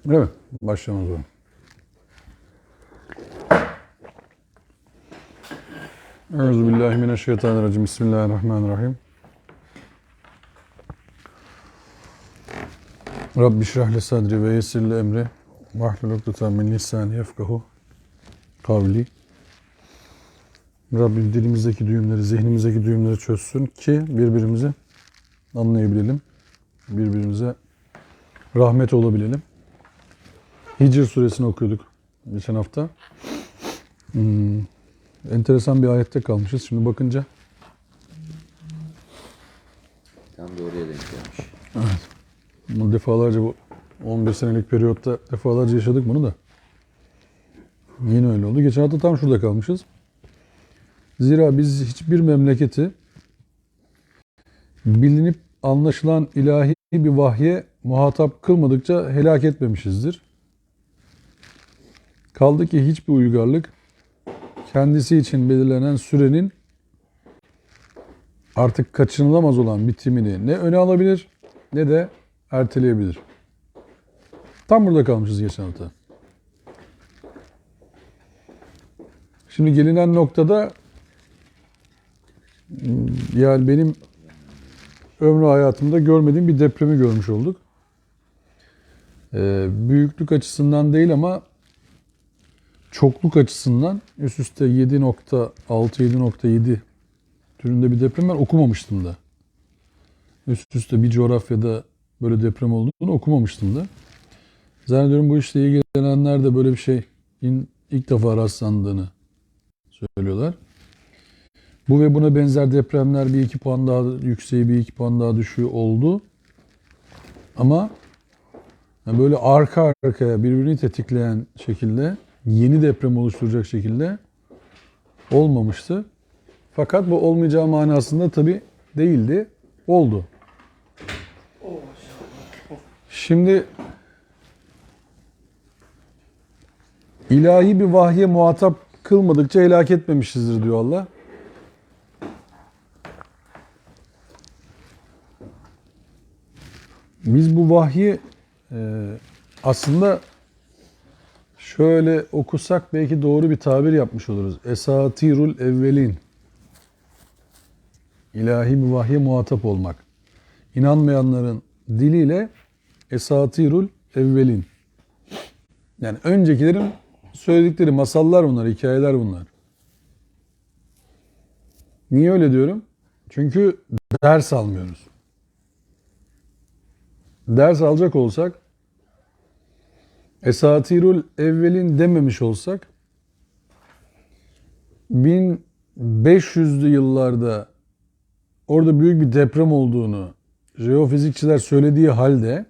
Evet, başlayalım o zaman. Euzubillahimineşşeytanirracim. Bismillahirrahmanirrahim. Rabbi şrah li sadri ve yessir li emri vahlul ukdeten min lisani yefkahu kavli. Rabbim dilimizdeki düğümleri, zihnimizdeki düğümleri çözsün ki birbirimizi anlayabilelim. Birbirimize rahmet olabilelim. Hicr suresini okuyorduk geçen hafta. Enteresan bir ayette kalmışız. Şimdi bakınca. Tam da oraya denk gelmiş. Evet. Bunu defalarca bu 11 senelik periyotta defalarca yaşadık bunu da. Yine öyle oldu. Geçen hafta tam şurada kalmışız. Zira biz hiçbir memleketi bilinip anlaşılan ilahi bir vahye muhatap kılmadıkça helak etmemişizdir. Kaldı ki hiçbir uygarlık kendisi için belirlenen sürenin artık kaçınılamaz olan bitimini ne öne alabilir ne de erteleyebilir. Tam burada kalmışız geçen hafta. Şimdi gelinen noktada yani benim ömrü hayatımda görmediğim bir depremi görmüş olduk. Büyüklük açısından değil ama çokluk açısından üst üste 7.6, 7.7 türünde bir deprem ben okumamıştım da. Üst üste bir coğrafyada böyle deprem olduğunu okumamıştım da. Zannediyorum bu işle ilgilenenler de böyle bir şeyin ilk defa rastlandığını söylüyorlar. Bu ve buna benzer depremler bir iki puan daha yükseği, bir iki puan daha düşüğü oldu. Ama böyle arka arkaya birbirini tetikleyen şekilde, yeni deprem oluşturacak şekilde olmamıştı. Fakat bu olmayacağı manasında tabii değildi. Oldu. Şimdi ilahi bir vahye muhatap kılmadıkça helak etmemişizdir diyor Allah. Biz bu vahyi aslında şöyle okusak belki doğru bir tabir yapmış oluruz. Esatirul evvelin. İlahi bir vahye muhatap olmak. İnanmayanların diliyle esatirul evvelin. Yani öncekilerin söyledikleri masallar bunlar, hikayeler bunlar. Niye öyle diyorum? Çünkü ders almıyoruz. Ders alacak olsak, esatirul evvelin dememiş olsak, 1500'lü yıllarda orada büyük bir deprem olduğunu jeofizikçiler söylediği halde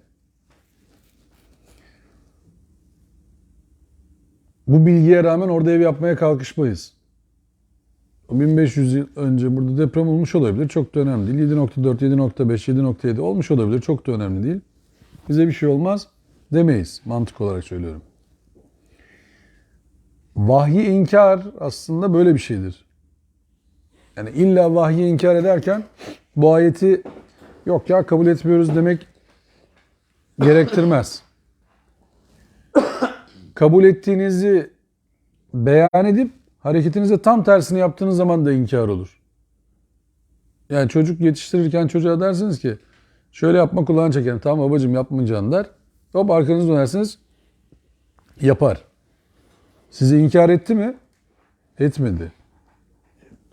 bu bilgiye rağmen orada ev yapmaya kalkışmayız. O 1500 yıl önce burada deprem olmuş olabilir. Çok da önemli değil. 7.4, 7.5, 7.7 olmuş olabilir. Çok da önemli değil. Bize bir şey olmaz demeyiz. Mantık olarak söylüyorum. Vahyi inkar aslında böyle bir şeydir. Yani illa vahyi inkar ederken bu ayeti yok ya kabul etmiyoruz demek gerektirmez. Kabul ettiğinizi beyan edip hareketinizde tam tersini yaptığınız zaman da inkar olur. Yani çocuk yetiştirirken çocuğa dersiniz ki şöyle yapma kulağını çeker. Tamam babacığım yapmayacaksın der. Hop arkanızı dönersiniz yapar. Sizi inkar etti mi? Etmedi.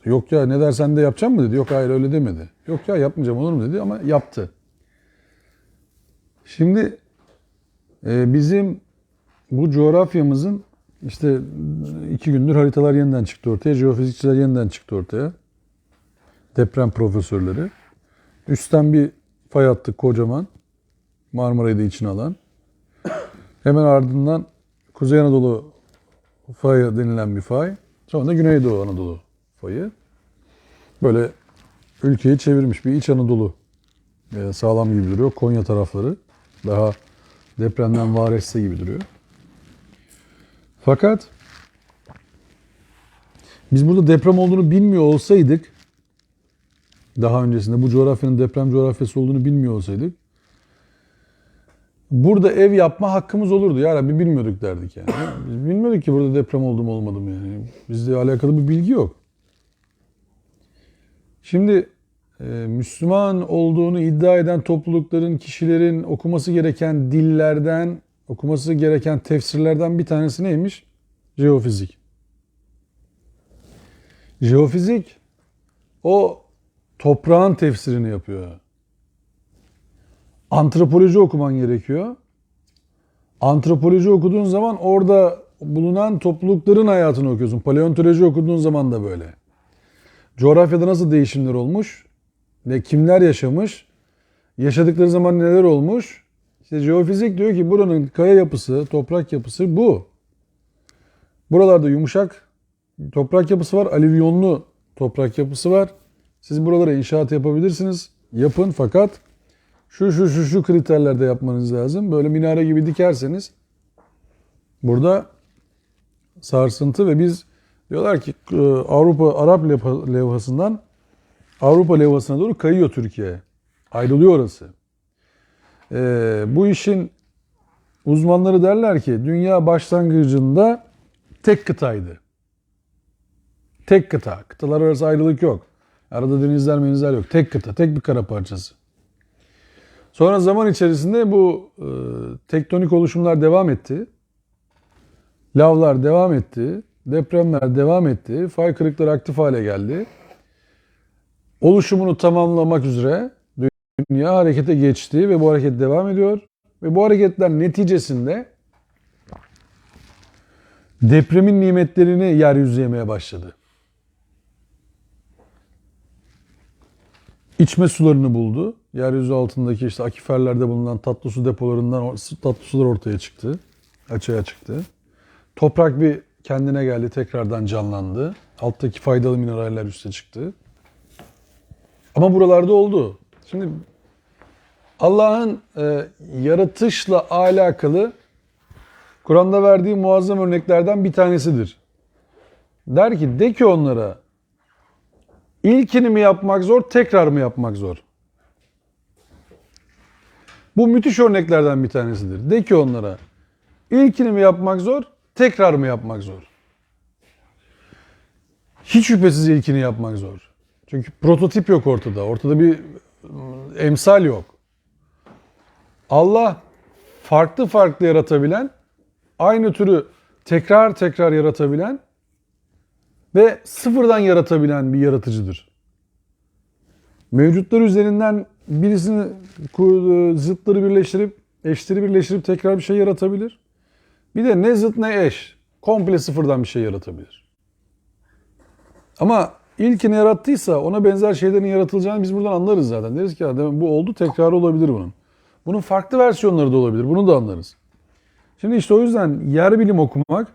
Yok ya ne dersen de yapacağım mı dedi. Yok hayır öyle demedi. Yok ya yapmayacağım olur mu dedi ama yaptı. Şimdi bizim bu coğrafyamızın işte 2 gündür haritalar yeniden çıktı ortaya. Jeofizikçiler yeniden çıktı ortaya. Deprem profesörleri. Üstten bir fay hattı kocaman. Marmara'yı da içine alan. Hemen ardından Kuzey Anadolu fayı denilen bir fay. Sonra da Güneydoğu Anadolu fayı. Böyle ülkeyi çevirmiş bir İç Anadolu sağlam gibi duruyor. Konya tarafları daha depremden var etse gibi duruyor. Fakat biz burada deprem olduğunu bilmiyor olsaydık, daha öncesinde bu coğrafyanın deprem coğrafyası olduğunu bilmiyor olsaydık, Burada ev yapma hakkımız olurdu. Ya Rabbi bilmiyorduk derdik yani. Biz bilmiyorduk ki burada deprem oldu mu olmadı mı yani. Bizle alakalı bir bilgi yok. Şimdi Müslüman olduğunu iddia eden toplulukların, kişilerin okuması gereken dillerden, okuması gereken tefsirlerden bir tanesi neymiş? Jeofizik. Jeofizik o toprağın tefsirini yapıyor. Antropoloji okuman gerekiyor. Antropoloji okuduğun zaman orada bulunan toplulukların hayatını okuyorsun. Paleontoloji okuduğun zaman da böyle. Coğrafyada nasıl değişimler olmuş? Kimler yaşamış? Yaşadıkları zaman neler olmuş? İşte jeofizik diyor ki buranın kaya yapısı, toprak yapısı bu. Buralarda yumuşak toprak yapısı var, alüvyonlu toprak yapısı var. Siz buralara inşaat yapabilirsiniz. Yapın fakat şu kriterlerde yapmanız lazım. Böyle minare gibi dikerseniz burada sarsıntı ve biz diyorlar ki Avrupa Arap levhasından Avrupa levhasına doğru kayıyor Türkiye. Ayrılıyor orası. Bu işin uzmanları derler ki dünya başlangıcında tek kıtaydı. Tek kıta. Kıtalar arası ayrılık yok. Arada denizler yok. Tek kıta, tek bir kara parçası. Sonra zaman içerisinde bu tektonik oluşumlar devam etti. Lavlar devam etti. Depremler devam etti. Fay kırıkları aktif hale geldi. Oluşumunu tamamlamak üzere dünya harekete geçti ve bu hareket devam ediyor. Ve bu hareketler neticesinde depremin nimetlerini yeryüzü yemeye başladı. İçme sularını buldu. Yeryüzü altındaki işte akiferlerde bulunan tatlı su depolarından tatlı sular ortaya çıktı. Açığa çıktı. Toprak bir kendine geldi, tekrardan canlandı. Alttaki faydalı mineraller üste çıktı. Ama buralarda oldu. Şimdi Allah'ın yaratışla alakalı Kur'an'da verdiği muazzam örneklerden bir tanesidir. Der ki de ki onlara ilkini mi yapmak zor, tekrar mı yapmak zor? Bu müthiş örneklerden bir tanesidir. De ki onlara ilkini mi yapmak zor, tekrar mı yapmak zor? Hiç şüphesiz ilkini yapmak zor. Çünkü prototip yok ortada. Ortada bir emsal yok. Allah farklı farklı yaratabilen, aynı türü tekrar tekrar yaratabilen ve sıfırdan yaratabilen bir yaratıcıdır. Mevcutlar üzerinden birisini zıtları birleştirip, eşleri birleştirip tekrar bir şey yaratabilir. Bir de ne zıt ne eş, komple sıfırdan bir şey yaratabilir. Ama ilkini yarattıysa ona benzer şeylerin yaratılacağını biz buradan anlarız zaten. Deriz ki bu oldu, tekrar olabilir bunun. Bunun farklı versiyonları da olabilir. Bunu da anlarız. Şimdi işte o yüzden yer bilim okumak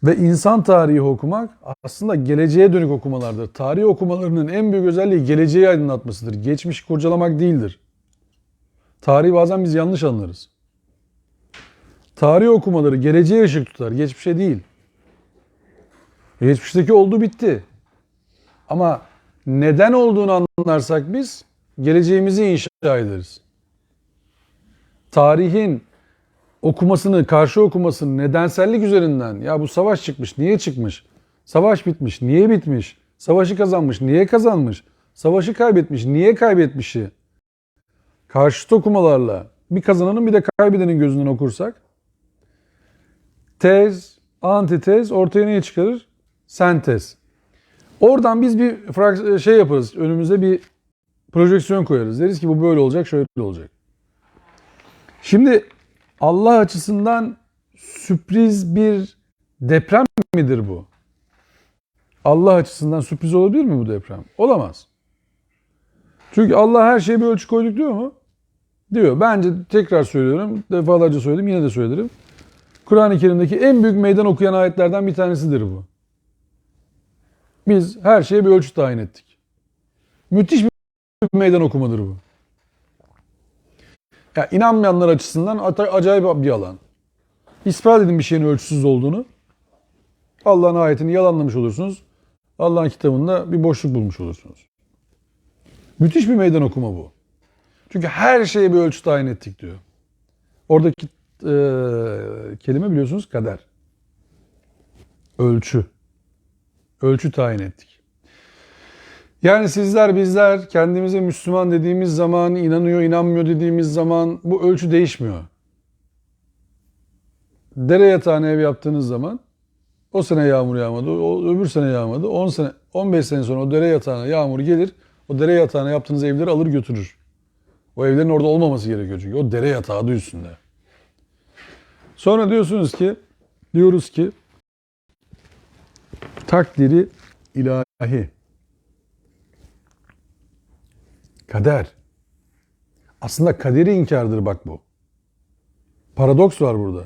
ve insan tarihi okumak aslında geleceğe dönük okumalardır. Tarih okumalarının en büyük özelliği geleceği aydınlatmasıdır. Geçmişi kurcalamak değildir. Tarihi bazen biz yanlış anlarız. Tarih okumaları geleceğe ışık tutar, geçmişe değil. Geçmişteki oldu bitti. Ama neden olduğunu anlarsak biz geleceğimizi inşa ederiz. Tarihin okumasını, karşı okumasını nedensellik üzerinden ya bu savaş çıkmış, niye çıkmış? Savaş bitmiş, niye bitmiş? Savaşı kazanmış, niye kazanmış? Savaşı kaybetmiş, niye kaybetmişi? Karşıt okumalarla bir kazananın bir de kaybedenin gözünden okursak tez, antitez ortaya neyi çıkarır? Sentez. Oradan biz bir şey yaparız. Önümüze bir projeksiyon koyarız. Deriz ki bu böyle olacak, şöyle olacak. Şimdi Allah açısından sürpriz bir deprem midir bu? Allah açısından sürpriz olabilir mi bu deprem? Olamaz. Çünkü Allah her şeye bir ölçü koyduk diyor mu? Diyor. Bence tekrar söylüyorum. Defalarca söyledim. Yine de söylerim. Kur'an-ı Kerim'deki en büyük meydan okuyan ayetlerden bir tanesidir bu. Biz her şeye bir ölçü tayin ettik. Müthiş bir meydan okumadır bu. Yani inanmayanlar açısından acayip bir alan. İspat edin bir şeyin ölçüsüz olduğunu. Allah'ın ayetini yalanlamış olursunuz. Allah'ın kitabında bir boşluk bulmuş olursunuz. Müthiş bir meydan okuma bu. Çünkü her şeye bir ölçü tayin ettik diyor. Oradaki kelime biliyorsunuz kader. Ölçü. Ölçü tayin ettik. Yani sizler, bizler kendimize Müslüman dediğimiz zaman, inanıyor, inanmıyor dediğimiz zaman bu ölçü değişmiyor. Dere yatağına ev yaptığınız zaman o sene yağmur yağmadı, o öbür sene yağmadı. 10 sene, 15 sene sonra o dere yatağına yağmur gelir. O dere yatağına yaptığınız evleri alır götürür. O evlerin orada olmaması gerekiyor çünkü o dere yatağı adı üstünde. Sonra diyoruz ki takdiri ilahi. Kader. Aslında kaderi inkardır bak bu. Paradoks var burada.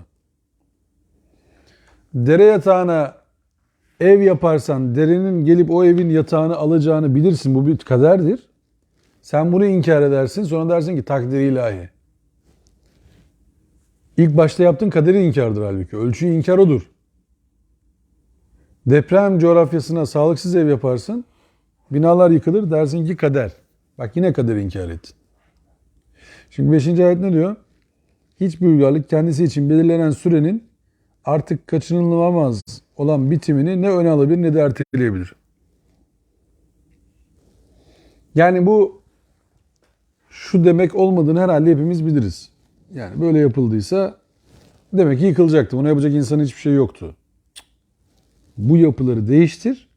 Dere yatağına ev yaparsan derenin gelip o evin yatağını alacağını bilirsin. Bu bir kaderdir. Sen bunu inkar edersin. Sonra dersin ki takdiri ilahi. İlk başta yaptığın kaderi inkardır halbuki. Ölçüyü inkar odur. Deprem coğrafyasına sağlıksız ev yaparsın. Binalar yıkılır dersin ki kader. Bak yine kaderi inkar ettin. Şimdi 5. ayet ne diyor? Hiçbir uygarlık kendisi için belirlenen sürenin artık kaçınılamaz olan bitimini ne öne alabilir ne de erteleyebilir. Yani bu şu demek olmadığını herhalde hepimiz biliriz. Yani böyle yapıldıysa demek ki yıkılacaktı. Bunu yapacak insanın hiçbir şey yoktu. Bu yapıları değiştir.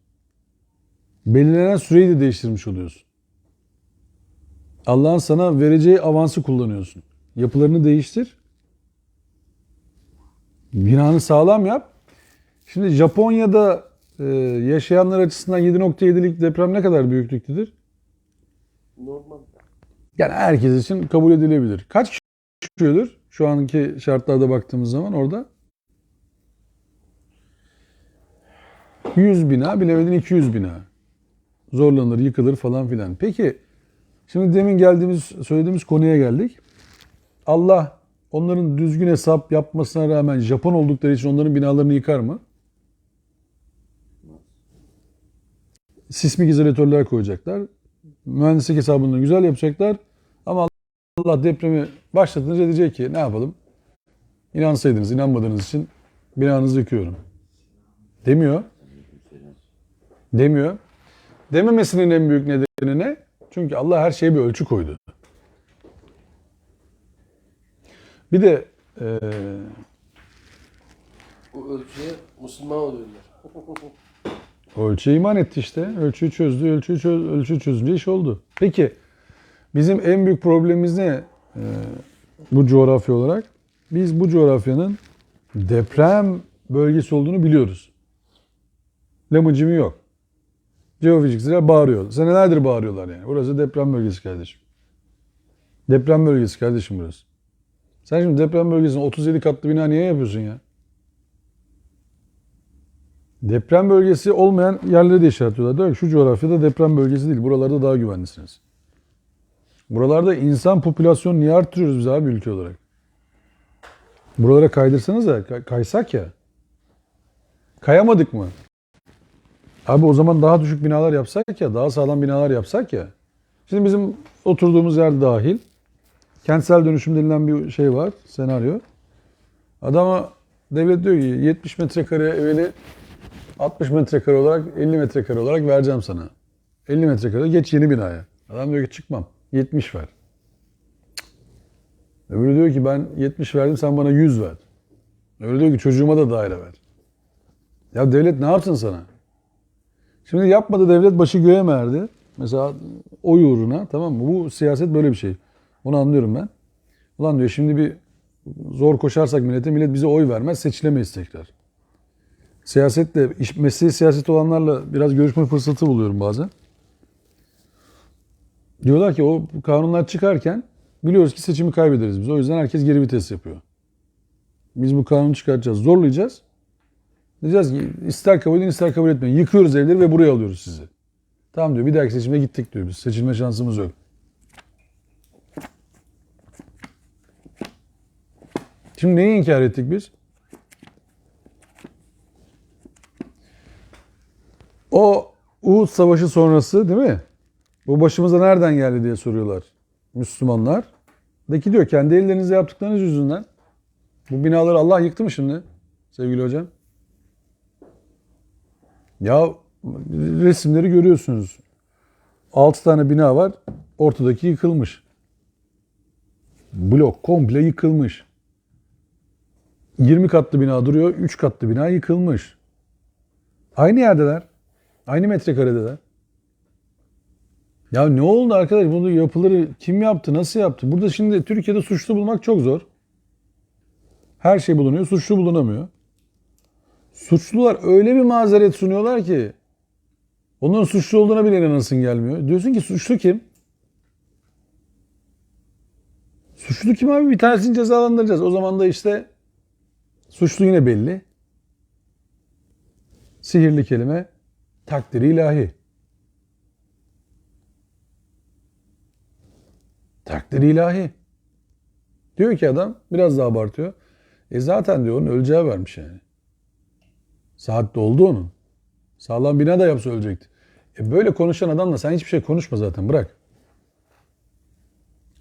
Belirlenen süreyi de değiştirmiş oluyorsun. Allah'ın sana vereceği avansı kullanıyorsun. Yapılarını değiştir. Binanı sağlam yap. Şimdi Japonya'da yaşayanlar açısından 7.7'lik deprem ne kadar büyüklüktedir? Normal. Yani herkes için kabul edilebilir. Kaç kişi yaşıyordur şu anki şartlarda baktığımız zaman orada? 100 bina, bilemedin 200 bina. Zorlanır, yıkılır falan filan. Peki, şimdi demin söylediğimiz konuya geldik. Allah onların düzgün hesap yapmasına rağmen Japon oldukları için onların binalarını yıkar mı? Sismik izolatörler koyacaklar. Mühendislik hesabını güzel yapacaklar. Ama Allah depremi başlatınca diyecek ki ne yapalım? İnansaydınız, inanmadığınız için binanızı yıkıyorum. Demiyor. Demiyor. Dememesinin en büyük nedeni ne? Çünkü Allah her şeye bir ölçü koydu. Bir de Bu ölçüye Müslüman oluyorlar. ölçüye iman etti işte. Ölçüyü çözdü. Ölçüyü çözünce iş oldu. Peki bizim en büyük problemimiz ne bu coğrafya olarak? Biz bu coğrafyanın deprem bölgesi olduğunu biliyoruz. Lamıcımı yok. Jeofizikçiler bağırıyor. Senelerdir bağırıyorlar yani. Burası deprem bölgesi kardeşim. Deprem bölgesi kardeşim burası. Sen şimdi deprem bölgesinde 37 katlı bina niye yapıyorsun ya? Deprem bölgesi olmayan yerleri de işaretliyorlar. Diyor ki şu coğrafyada deprem bölgesi değil. Buralarda daha güvenlisiniz. Buralarda insan popülasyonu niye arttırıyoruz biz abi ülke olarak? Buralara kaydırsanız da kaysak ya. Kayamadık mı? Abi o zaman daha düşük binalar yapsak ya, daha sağlam binalar yapsak ya. Şimdi bizim oturduğumuz yer dahil. Kentsel dönüşüm denilen bir şey var, senaryo. Adama devlet diyor ki 70 metrekare evini 60 metrekare olarak, 50 metrekare olarak vereceğim sana. 50 metrekare geç yeni binaya. Adam diyor ki çıkmam, 70 ver. Öbürü diyor ki ben 70 verdim sen bana 100 ver. Öbürü diyor ki çocuğuma da daire ver. Ya devlet ne yapsın sana? Şimdi yapmadı devlet başı göğe mi erdi? Mesela oy uğruna, tamam mı? Bu siyaset böyle bir şey. Onu anlıyorum ben. Ulan diyor şimdi bir zor koşarsak millet bize oy vermez, seçilemeyiz tekrar. Siyasetle, mesleği siyaset olanlarla biraz görüşme fırsatı buluyorum bazen. Diyorlar ki o kanunlar çıkarken biliyoruz ki seçimi kaybederiz biz. O yüzden herkes geri vites yapıyor. Biz bu kanunu çıkartacağız, zorlayacağız. Diyeceğiz ki ister kabul edin ister kabul etmeyin. Yıkıyoruz evleri ve buraya alıyoruz sizi. Tamam diyor bir dahaki seçime gittik diyor biz. Seçilme şansımız yok. Şimdi neyi inkar ettik biz? O Uhud Savaşı sonrası değil mi? Bu başımıza nereden geldi diye soruyorlar. Müslümanlar de ki diyor kendi ellerinizle yaptıklarınız yüzünden bu binaları Allah yıktı mı şimdi sevgili hocam? Ya resimleri görüyorsunuz. 6 tane bina var. Ortadaki yıkılmış. Blok komple yıkılmış. 20 katlı bina duruyor. 3 katlı bina yıkılmış. Aynı yerdeler. Aynı metrekaredeler. Ya ne oldu arkadaş? Bunu yapıları kim yaptı? Nasıl yaptı? Burada şimdi Türkiye'de suçlu bulmak çok zor. Her şey bulunuyor. Suçlu bulunamıyor. Suçlular öyle bir mazeret sunuyorlar ki onların suçlu olduğuna bile inanasın gelmiyor. Diyorsun ki suçlu kim? Suçlu kim abi? Bir tanesini cezalandıracağız. O zaman da işte suçlu yine belli. Sihirli kelime takdiri ilahi. Takdiri ilahi. Diyor ki adam biraz daha abartıyor. Zaten diyor onun öleceği vermiş yani. Saat doldu onun. Sağlam bina da yapsa ölecekti. Böyle konuşan adamla sen hiçbir şey konuşma zaten bırak.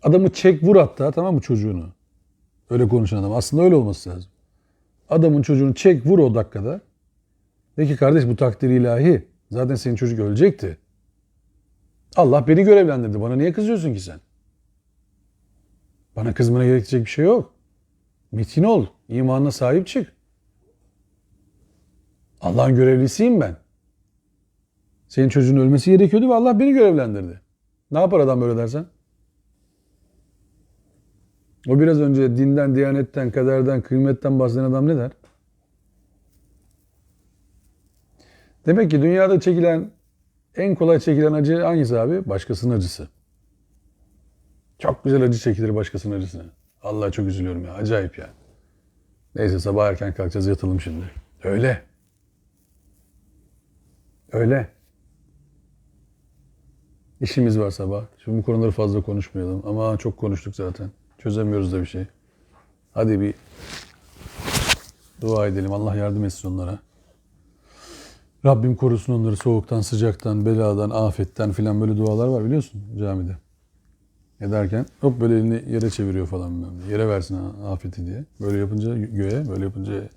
Adamı çek vur hatta tamam mı çocuğunu. Öyle konuşan adam. Aslında öyle olması lazım. Adamın çocuğunu çek vur o dakikada. De ki kardeş bu takdir ilahi. Zaten senin çocuk ölecekti. Allah beni görevlendirdi. Bana niye kızıyorsun ki sen? Bana kızmana gerekecek bir şey yok. Metin ol. İmanına sahip çık. Allah'ın görevlisiyim ben. Senin çocuğun ölmesi gerekiyordu ve Allah beni görevlendirdi. Ne yapar adam böyle dersen? O biraz önce dinden, diyanetten, kaderden, kıymetten bahseden adam ne der? Demek ki dünyada çekilen, en kolay çekilen acı hangisi abi? Başkasının acısı. Çok güzel acı çekilir başkasının acısına. Vallahi çok üzülüyorum ya. Acayip ya. Neyse sabah erken kalkacağız yatalım şimdi. Öyle. Öyle. İşimiz var sabah. Şimdi bu konuları fazla konuşmayalım. Ama çok konuştuk zaten. Çözemiyoruz da bir şey. Hadi bir dua edelim. Allah yardım etsin onlara. Rabbim korusun onları soğuktan, sıcaktan, beladan, afetten filan böyle dualar var biliyorsun camide. Ederken hop böyle elini yere çeviriyor falan bilmem ne. Yere versin afeti diye. Böyle yapınca göğe, böyle yapınca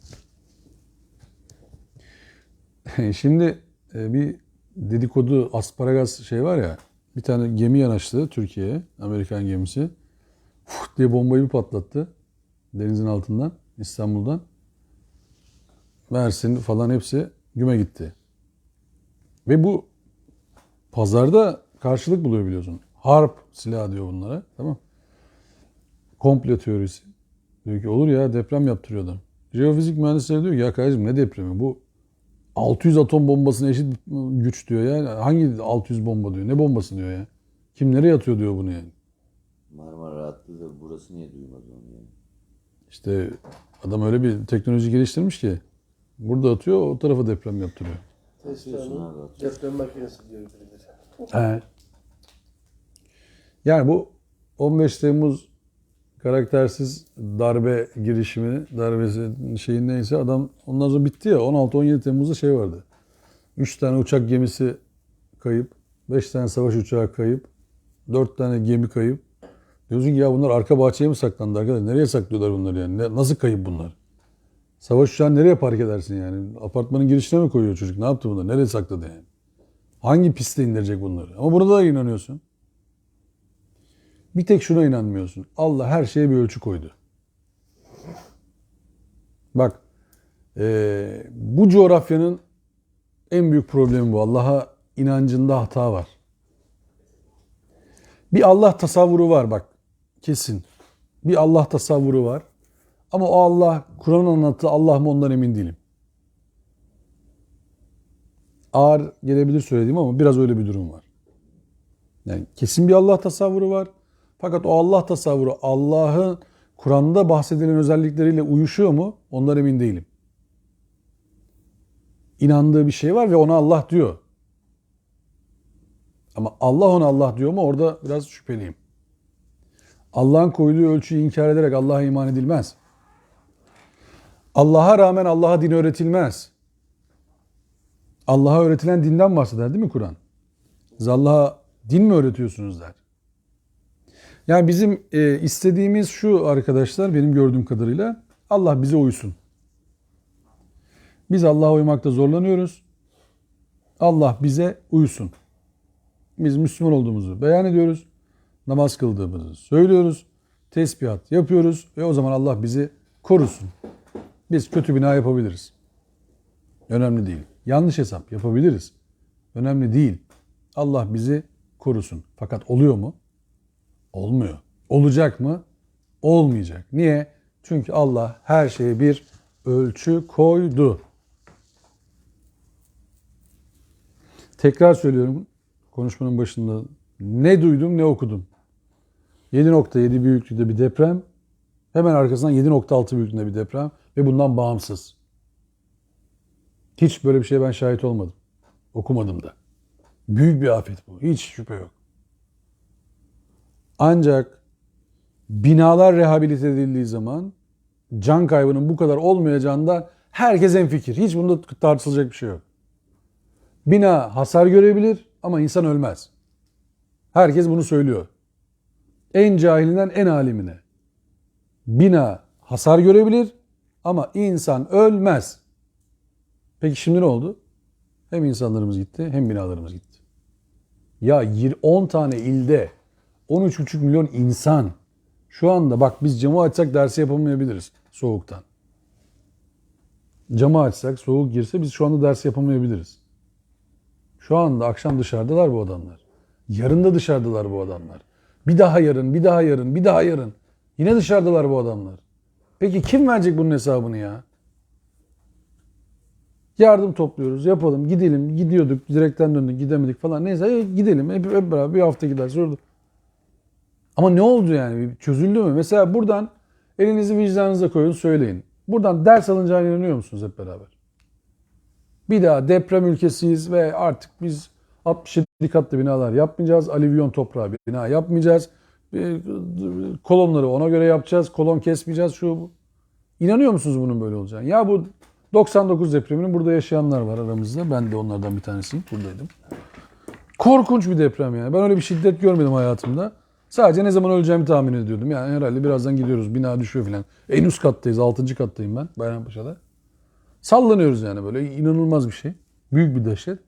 Şimdi bir dedikodu asparagas şey var ya. Bir tane gemi yanaştı Türkiye'ye. Amerikan gemisi. Fuh diye bombayı bir patlattı. Denizin altından, İstanbul'dan. Mersin falan hepsi güme gitti. Ve bu pazarda karşılık buluyor biliyorsun. Harp silahı diyor bunlara. Tamam. Komplo teorisi. Diyor ki olur ya deprem yaptırıyor adam. Jeofizik mühendisleri diyor ki ya kardeşim ne depremi bu 600 atom bombasına eşit güç diyor ya. Hangi 600 bomba diyor. Ne bombası diyor ya. Kim nereye atıyor diyor bunu yani. Marmara attı da burası niye duymadı onu yani? İşte adam öyle bir teknoloji geliştirmiş ki burada atıyor o tarafa deprem yaptırıyor. Tesla'nın deprem makinesi diyor birileri. He. Yani bu 15 Temmuz karaktersiz darbe girişimi, darbesi şeyin neyse adam ondan sonra bitti ya 16-17 Temmuz'da şey vardı. 3 tane uçak gemisi kayıp, 5 tane savaş uçağı kayıp, 4 tane gemi kayıp. Diyorsun ki ya bunlar arka bahçeye mi saklandı arkadaşlar? Nereye saklıyorlar bunları yani? Nasıl kayıp bunlar? Savaş uçağını nereye park edersin yani? Apartmanın girişine mi koyuyor çocuk? Ne yaptı bunlar? Nereye sakladı yani? Hangi piste indirecek bunları? Ama burada da inanıyorsun. Bir tek şuna inanmıyorsun. Allah her şeye bir ölçü koydu. Bak, bu coğrafyanın en büyük problemi bu. Allah'a inancında hata var. Bir Allah tasavvuru var bak. Kesin. Bir Allah tasavvuru var. Ama o Allah, Kur'an'ın anlattığı Allah mı ondan emin değilim. Ağır gelebilir söylediğim ama biraz öyle bir durum var. Yani kesin bir Allah tasavvuru var. Fakat o Allah tasavvuru Allah'ın Kur'an'da bahsedilen özellikleriyle uyuşuyor mu? Ondan emin değilim. İnandığı bir şey var ve ona Allah diyor. Ama Allah ona Allah diyor mu? Orada biraz şüpheliyim. Allah'ın koyduğu ölçüyü inkar ederek Allah'a iman edilmez. Allah'a rağmen Allah'a din öğretilmez. Allah'a öğretilen dinden bahseder değil mi Kur'an? Siz Allah'a din mi öğretiyorsunuz der. Yani bizim istediğimiz şu arkadaşlar, benim gördüğüm kadarıyla Allah bize uysun. Biz Allah'a uymakta zorlanıyoruz. Allah bize uysun. Biz Müslüman olduğumuzu beyan ediyoruz. Namaz kıldığımızı söylüyoruz. Tesbihat yapıyoruz ve o zaman Allah bizi korusun. Biz kötü bina yapabiliriz. Önemli değil. Yanlış hesap yapabiliriz. Önemli değil. Allah bizi korusun. Fakat oluyor mu? Olmuyor. Olacak mı? Olmayacak. Niye? Çünkü Allah her şeye bir ölçü koydu. Tekrar söylüyorum konuşmanın başında. Ne duydum ne okudum. 7.7 büyüklüğünde bir deprem. Hemen arkasından 7.6 büyüklüğünde bir deprem. Ve bundan bağımsız. Hiç böyle bir şeye ben şahit olmadım. Okumadım da. Büyük bir afet bu. Hiç şüphe yok. Ancak binalar rehabilite edildiği zaman can kaybının bu kadar olmayacağından herkes hemfikir. Hiç bunda tartışılacak bir şey yok. Bina hasar görebilir ama insan ölmez. Herkes bunu söylüyor. En cahilinden en alimine. Bina hasar görebilir ama insan ölmez. Peki şimdi ne oldu? Hem insanlarımız gitti hem binalarımız gitti. Ya 10 tane ilde 13,5 milyon insan şu anda bak biz camı açsak dersi yapamayabiliriz soğuktan. Camı açsak soğuk girse biz şu anda ders yapamayabiliriz. Şu anda akşam dışarıdalar bu adamlar. Yarın da dışarıdalar bu adamlar. Bir daha yarın, bir daha yarın, bir daha yarın. Yine dışarıdalar bu adamlar. Peki kim verecek bunun hesabını ya? Yardım topluyoruz, yapalım, gidelim, gidiyorduk, direkten döndük, gidemedik falan. Neyse gidelim, hep beraber bir hafta gider. Sordu. Ama ne oldu yani? Çözüldü mü? Mesela buradan elinizi vicdanınıza koyun, söyleyin. Buradan ders alınacağına inanıyor musunuz hep beraber? Bir daha deprem ülkesiyiz ve artık biz 67 katlı binalar yapmayacağız. Alüvyon toprağı bina yapmayacağız. Kolonları ona göre yapacağız. Kolon kesmeyeceğiz. Şu bu. İnanıyor musunuz bunun böyle olacağını? Ya bu 99 depreminin burada yaşayanlar var aramızda. Ben de onlardan bir tanesiyim. Buradaydım. Korkunç bir deprem yani. Ben öyle bir şiddet görmedim hayatımda. Sadece ne zaman öleceğimi tahmin ediyordum. Yani herhalde birazdan gidiyoruz. Bina düşüyor falan. En üst kattayız. 6. kattayım ben Bayrampaşa'da. Sallanıyoruz yani böyle. İnanılmaz bir şey. Büyük bir dehşet.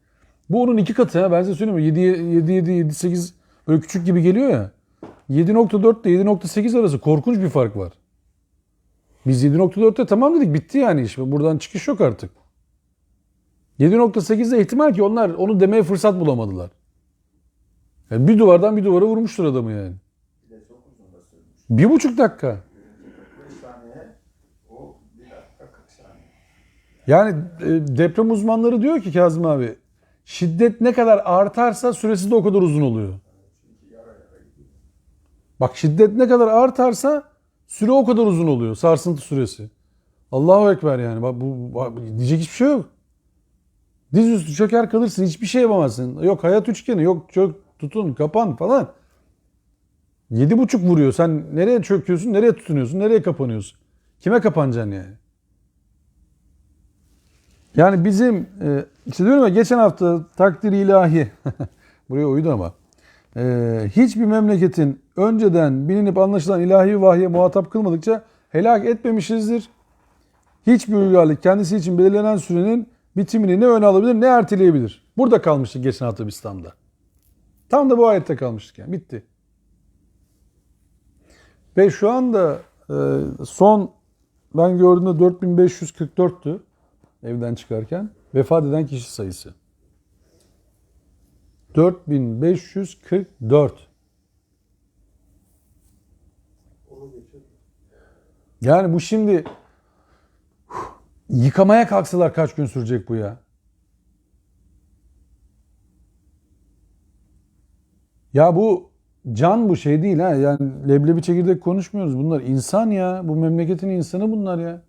Bu onun 2 katı ya. Ben size söyleyeyim mi? 7.8 böyle küçük gibi geliyor ya. 7.4 ile 7.8 arası korkunç bir fark var. Biz 7.4'te tamam dedik. Bitti yani iş. Buradan çıkış yok artık. 7.8'de ihtimal ki onlar onu demeye fırsat bulamadılar. Yani bir duvardan bir duvara vurmuştur adamı yani. 1,5 dakika. Yani deprem uzmanları diyor ki Kazım abi, şiddet ne kadar artarsa süresi de o kadar uzun oluyor. Bak şiddet ne kadar artarsa süre o kadar uzun oluyor. Sarsıntı süresi. Allahu Ekber yani. Bak, diyecek hiçbir şey yok. Dizüstü çöker kalırsın. Hiçbir şey yapamazsın. Yok hayat üçgeni. Yok çök, tutun, kapan falan. 7,5 vuruyor. Sen nereye çöküyorsun, nereye tutunuyorsun, nereye kapanıyorsun? Kime kapanacaksın yani? Yani bizim işte diyorum ya geçen hafta takdir ilahi buraya uydu ama hiçbir memleketin önceden bilinip anlaşılan ilahi vahye muhatap kılmadıkça helak etmemişizdir. Hiçbir uygarlık kendisi için belirlenen sürenin bitimini ne öne alabilir ne erteleyebilir. Burada kalmıştık geçen hafta biz tam da. Tam da bu ayette kalmıştık yani. Bitti. Ve şu anda son ben gördüğümde 4544'tü evden çıkarken. Vefat eden kişi sayısı. 4544. Yani bu şimdi yıkamaya kalksalar kaç gün sürecek bu ya? Ya bu can bu şey değil ha. Yani leblebi çekirdek konuşmuyoruz. Bunlar insan ya. Bu memleketin insanı bunlar ya.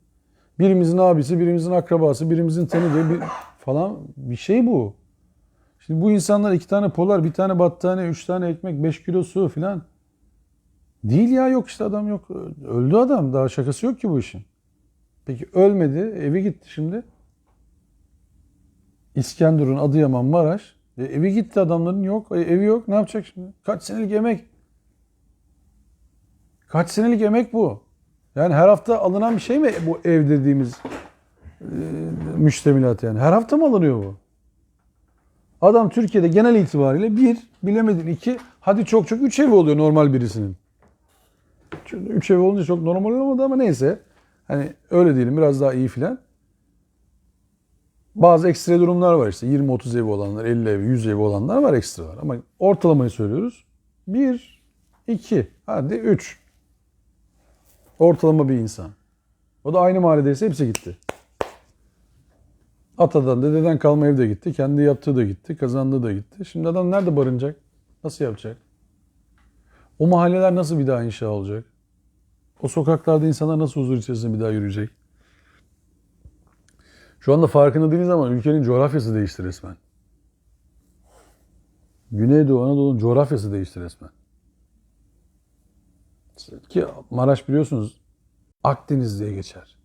Birimizin abisi, birimizin akrabası, birimizin tanıdığı falan bir şey bu. Şimdi bu insanlar 2 tane polar, 1 tane battaniye, 3 tane ekmek, 5 kilo su falan. Değil ya yok işte adam yok. Öldü adam. Daha şakası yok ki bu işin. Peki ölmedi. Evi gitti şimdi. İskenderun, Adıyaman, Maraş. Evi gitti adamların yok. Evi yok. Ne yapacak şimdi? Kaç senelik emek. Kaç senelik emek bu? Yani her hafta alınan bir şey mi bu ev dediğimiz müştemilat yani? Her hafta mı alınıyor bu? Adam Türkiye'de genel itibariyle bir, bilemedin iki, hadi çok çok üç evi oluyor normal birisinin. Üç evi olunca çok normal olmadı ama neyse. Hani öyle diyelim, biraz daha iyi filan. Bazı ekstra durumlar var işte. 20-30 evi olanlar, 50 evi, 100 evi olanlar var, ekstra var. Ama ortalamayı söylüyoruz. 1, 2, hadi 3. Ortalama bir insan. O da aynı mahalledeyse hepsi gitti. Atadan, dededen kalma ev de gitti. Kendi yaptığı da gitti. Kazandığı da gitti. Şimdi adam nerede barınacak? Nasıl yapacak? O mahalleler nasıl bir daha inşa olacak? O sokaklarda insanlar nasıl huzur içerisinde bir daha yürüyecek? Şu anda farkında değiliz ama ülkenin coğrafyası değişti resmen. Güneydoğu Anadolu'nun coğrafyası değişti resmen. Ki Maraş biliyorsunuz Akdeniz diye geçer.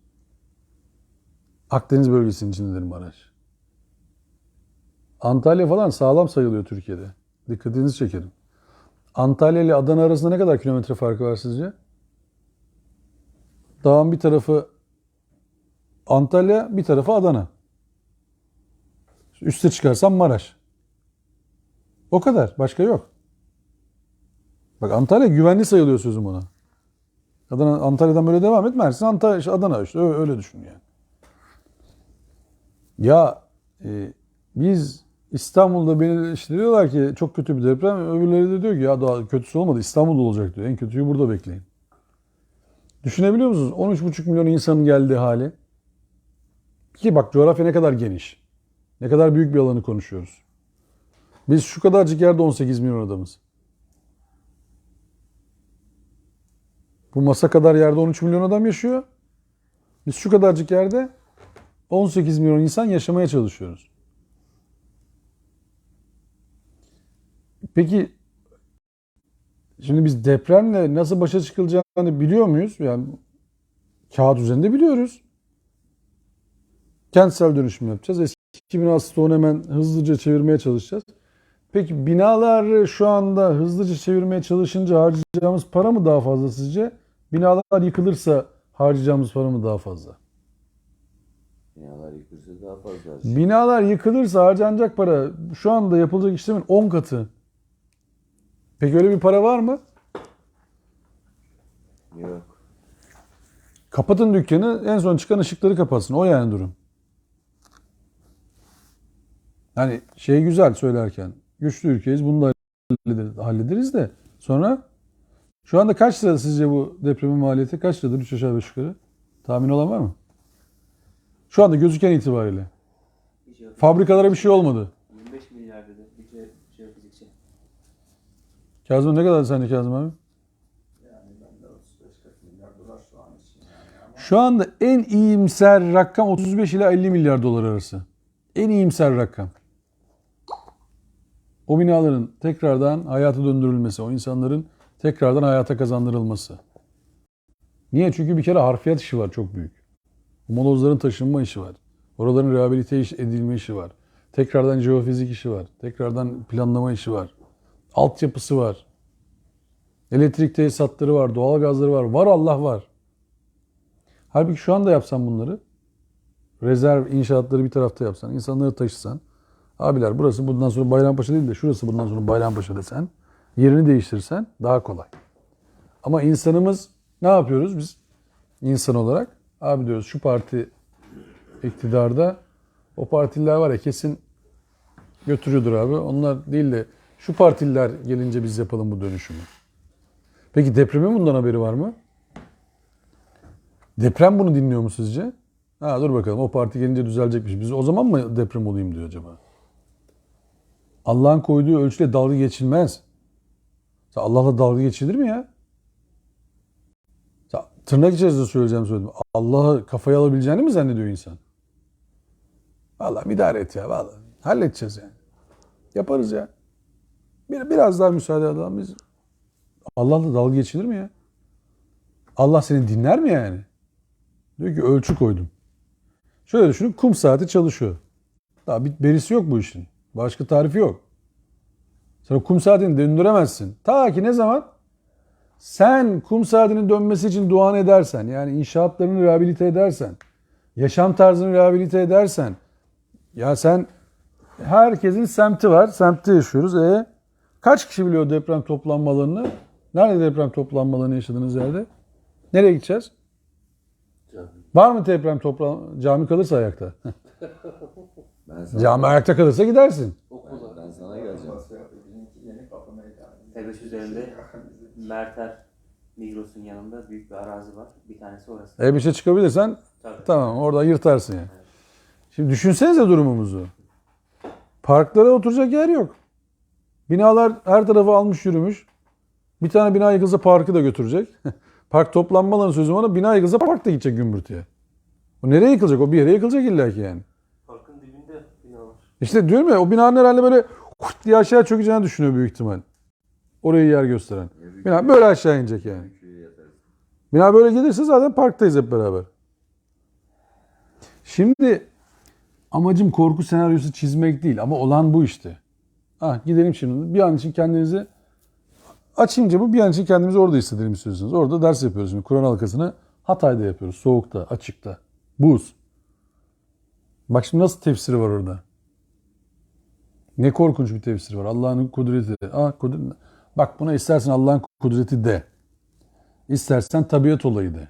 Akdeniz bölgesinin içindedir Maraş. Antalya falan sağlam sayılıyor Türkiye'de. Dikkatinizi çekerim. Antalya ile Adana arasında ne kadar kilometre farkı var sizce? Dağın bir tarafı Antalya, bir tarafı Adana. Üste çıkarsam Maraş. O kadar. Başka yok. Bak Antalya güvenli sayılıyor sözüm ona. Adana, Antalya'dan böyle devam et. Mersin, Antalya, işte Adana işte öyle düşün yani. Ya biz İstanbul'da beni eleştiriyorlar ki çok kötü bir deprem. Öbürleri de diyor ki ya daha kötüsü olmadı. İstanbul'da olacak diyor. En kötüyü burada bekleyin. Düşünebiliyor musunuz? 13,5 milyon insanın geldiği hali. Ki bak coğrafya ne kadar geniş. Ne kadar büyük bir alanı konuşuyoruz. Biz şu kadarcık yerde 18 milyon adamız. Bu masa kadar yerde 13 milyon adam yaşıyor. Biz şu kadarcık yerde 18 milyon insan yaşamaya çalışıyoruz. Peki şimdi biz depremle nasıl başa çıkılacağını biliyor muyuz? Yani kağıt üzerinde biliyoruz. Kentsel dönüşüm yapacağız. Eski bina stoğunu hemen hızlıca çevirmeye çalışacağız. Peki binalar şu anda hızlıca çevirmeye çalışınca harcayacağımız para mı daha fazla sizce? Binalar yıkılırsa harcayacağımız para mı daha fazla? Binalar yıkılırsa daha fazla. Binalar yıkılırsa harcanacak para şu anda yapılacak işlemin 10 katı. Peki öyle bir para var mı? Yok. Kapatın dükkanı, en son çıkan ışıkları kapatsın. O yani durum. Yani şey güzel söylerken, güçlü ülkeyiz, bunu da hallederiz de sonra şu anda kaç lira sizce bu depremin maliyeti? Kaç liradır 3 aşağı 5 yukarı? Tahmin olan var mı? Şu anda gözüken itibariyle. Fabrikalara bir şey olmadı. 25 milyar dedi bir jeofizikçi. Kazım ne kadar sence Kazım abi? Yani ben de 35-40 milyar dolar şu an için yani. Ama Şu anda en iyimser rakam 35 ila 50 milyar dolar arası. En iyimser rakam. O binaların tekrardan hayata döndürülmesi, o insanların tekrardan hayata kazandırılması. Niye? Çünkü bir kere harfiyat işi var çok büyük. Molozların taşınma işi var. Oraların rehabilite edilme işi var. Tekrardan jeofizik işi var. Tekrardan planlama işi var. Altyapısı var. Elektrik tesisatları var. Doğalgazları var. Var Allah var. Halbuki şu anda yapsan bunları, rezerv inşaatları bir tarafta yapsan, insanları taşısan, abiler burası bundan sonra Bayrampaşa değil de şurası bundan sonra Bayrampaşa desen, yerini değiştirsen daha kolay. Ama insanımız ne yapıyoruz biz? İnsan olarak abi diyoruz şu parti iktidarda, o partililer var ya kesin götürüyordur abi. Onlar değil de şu partililer gelince biz yapalım bu dönüşümü. Peki depremin bundan haberi var mı? Deprem bunu dinliyor mu sizce? Ha dur bakalım o parti gelince düzelecekmiş. Biz o zaman mı deprem olayım diyor acaba? Allah'ın koyduğu ölçüyle dalga geçilmez. Allah'la dalga geçilir mi ya? Tırnak içerisinde söyledim. Allah'ı kafaya alabileceğini mi zannediyor insan? Vallahi idare et ya vallahi. Halledeceğiz yani. Yaparız ya. Biraz daha müsaade edelim biz. Allah'la dalga geçilir mi ya? Allah seni dinler mi yani? Diyor ki ölçü koydum. Şöyle düşünün, kum saati çalışıyor. Daha bir berisi yok bu işin. Başka tarifi yok. Sen kum saatini döndüremezsin. Ta ki ne zaman? sen kum saatinin dönmesi için duanı edersen, yani inşaatlarını rehabilite edersen, yaşam tarzını rehabilite edersen, ya sen herkesin semti var, semtte yaşıyoruz. Kaç kişi biliyor deprem toplanmalarını? Nerede deprem toplanmalarını yaşadığınız yerde? Nereye gideceğiz? Var mı deprem cami kalırsa ayakta? Ben sana, Cami ayakta kalırsa gidersin. ben sana geleceğim. Bizimki yeni kapı meydanı. T5 üzerinde Merter Migros'un yanında büyük bir arazi var. Bir tanesi orası. Bir şey çıkabilirsen Tabii. tamam, orada yırtarsın yani. Şimdi düşünsenize durumumuzu. Parklara oturacak yer yok. Binalar her tarafı almış yürümüş. Bir tane bina yıkılsa parkı da götürecek. Park toplanmalarının sözü var, bina yıkılsa park da gidecek gümbürtüye. O nereye yıkılacak? O bir yere yıkılacak illaki yani. Parkın dibinde bina var. İşte diyorum ya, o binanın herhalde böyle hut diye aşağı çökeceğini düşünüyor büyük ihtimal. Orayı yer gösteren. Bina böyle aşağı inecek yani. Bina böyle gelirse zaten parktayız hep beraber. Şimdi amacım korku senaryosu çizmek değil ama olan bu işte. Gidelim şimdi. Bir an için kendinizi açınca bir an için kendimizi orada hissedelim istiyorsunuz. Orada ders yapıyoruz şimdi. Kur'an halkasını Hatay'da yapıyoruz. Soğukta, açıkta. Buz. Bak şimdi nasıl tefsiri var orada. Ne korkunç bir tefsiri var. Allah'ın kudreti. Bak buna istersen Allah'ın kudreti de. İstersen tabiat olayı de.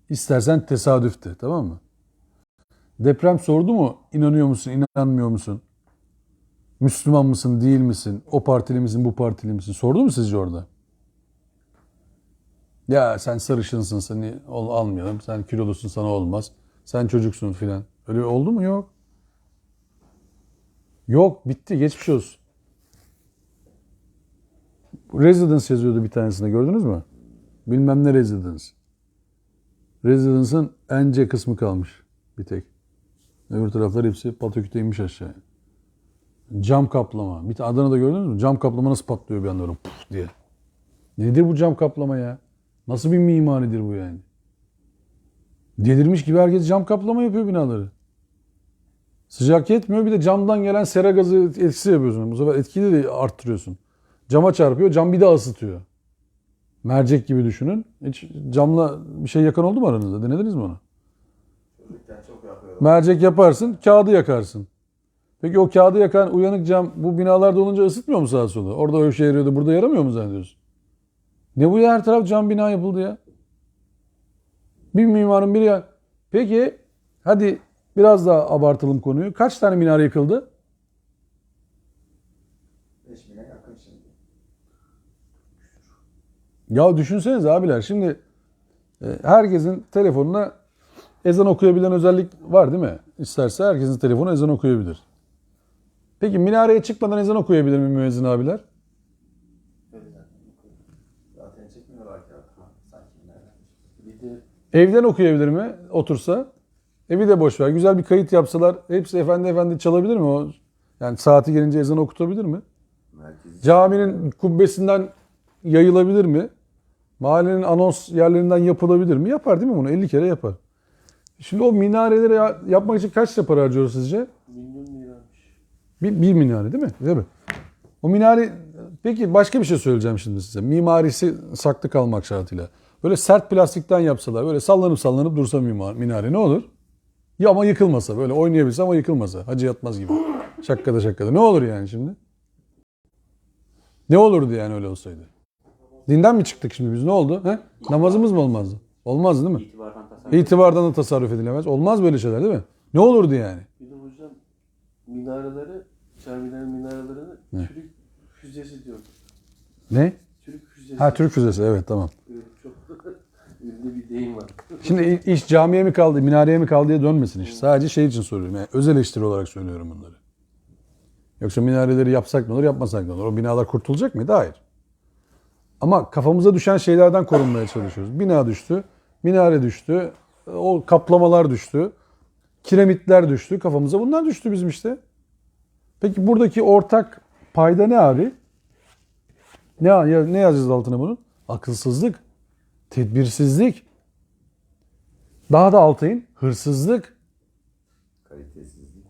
İstersen tesadüf de. Tamam mı? Deprem sordu mu? İnanıyor musun, inanmıyor musun? Müslüman mısın, değil misin? O partili misin, bu partili misin? Sordu mu sizce orada? Ya sen sarışınsın, seni almayalım. Sen kilolusun, sana olmaz. Sen çocuksun filan. Öyle oldu mu? Yok. Yok, bitti. Geçmiş olsun. Residence yazıyordu bir tanesinde, gördünüz mü? Bilmem ne Residence. Residence'ın ence kısmı kalmış bir tek. Öbür taraflar hepsi pataküte inmiş aşağıya. Cam kaplama. Bir tane Adana'da gördünüz mü? Cam kaplama nasıl patlıyor bir anda öyle puf diye. Nedir bu cam kaplama ya? Nasıl bir mimaridir bu yani? Delirmiş gibi herkes cam kaplama yapıyor binaları. Sıcak yetmiyor, bir de camdan gelen sera gazı etkisi yapıyorsun. Bu sefer etkiyi de arttırıyorsun. Cama çarpıyor, cam bir daha ısıtıyor. Mercek gibi düşünün. Hiç camla bir şey yakan oldu mu aranızda? Denediniz mi onu? Çocukken çok yapıyorum. Mercek yaparsın, kağıdı yakarsın. Peki o kağıdı yakan uyanık cam bu binalarda olunca ısıtmıyor mu sağa sola? Orada öyle şey yarıyordu, burada yaramıyor mu zannediyorsun? Ne bu ya, her taraf cam bina yapıldı ya. Bir mimarın biri ya. Peki hadi biraz daha abartalım konuyu. Kaç tane minare yıkıldı? 5000'e yakın şimdi. Ya düşünsenize abiler, şimdi herkesin telefonuna ezan okuyabilen özellik var değil mi? İsterse herkesin telefonu ezan okuyabilir. Peki minareye çıkmadan ezan okuyabilir mi müezzin abiler? Zaten çıkmıyorlar ki artık. Sanki nereden? Bir de Evden okuyabilir mi otursa? Evi de boş ver. Güzel bir kayıt yapsalar hepsi efendi efendi çalabilir mi o? Yani saati gelince ezan okutabilir mi? Merkezi Caminin kubbesinden yayılabilir mi? Mahallenin anons yerlerinden yapılabilir mi? Yapar değil mi bunu? 50 kere yapar. Şimdi o minareleri yapmak için kaç lira para harcıyoruz sizce? milyon liraymış. Bir minare değil mi? Değil mi? O minare... Peki başka bir şey söyleyeceğim şimdi size. Mimarisi saklı kalmak şartıyla. Böyle sert plastikten yapsalar, böyle sallanıp sallanıp dursa minare ne olur? Ya ama yıkılmasa, böyle oynayabilse ama yıkılmasa. Hacı Yatmaz gibi. Şakkada. Ne olur yani şimdi? Ne olurdu yani öyle olsaydı? Dinden mi çıktık şimdi biz? Ne oldu? He? Namazımız mı olmazdı? Olmazdı değil mi? İtibardan tasarruf. İtibardan da tasarruf edilemez. Olmaz böyle şeyler değil mi? Ne olurdu yani? Bir de hocam minareleri, camilerin minarelerini Ne? çürük füzesi diyor. Ne? Çürük füzesi. Ha, Türk füzesi, evet, tamam. Böyle çok ünlü bir deyim var. Şimdi iş camiye mi kaldı, minareye mi kaldı diye dönmesin iş. Sadece şey için soruyorum. Yani öz eleştiri olarak söylüyorum bunları. Yoksa minareleri yapsak ne olur, yapmasak ne olur? O binalar kurtulacak mıydı? Hayır. Ama kafamıza düşen şeylerden korunmaya çalışıyoruz. Bina düştü, minare düştü, o kaplamalar düştü, kiremitler düştü. Kafamıza bunlar düştü bizim işte. Peki buradaki ortak payda ne abi? Ne yazacağız altına bunun? Akılsızlık, tedbirsizlik, daha da altına in, hırsızlık. kalitesizlik.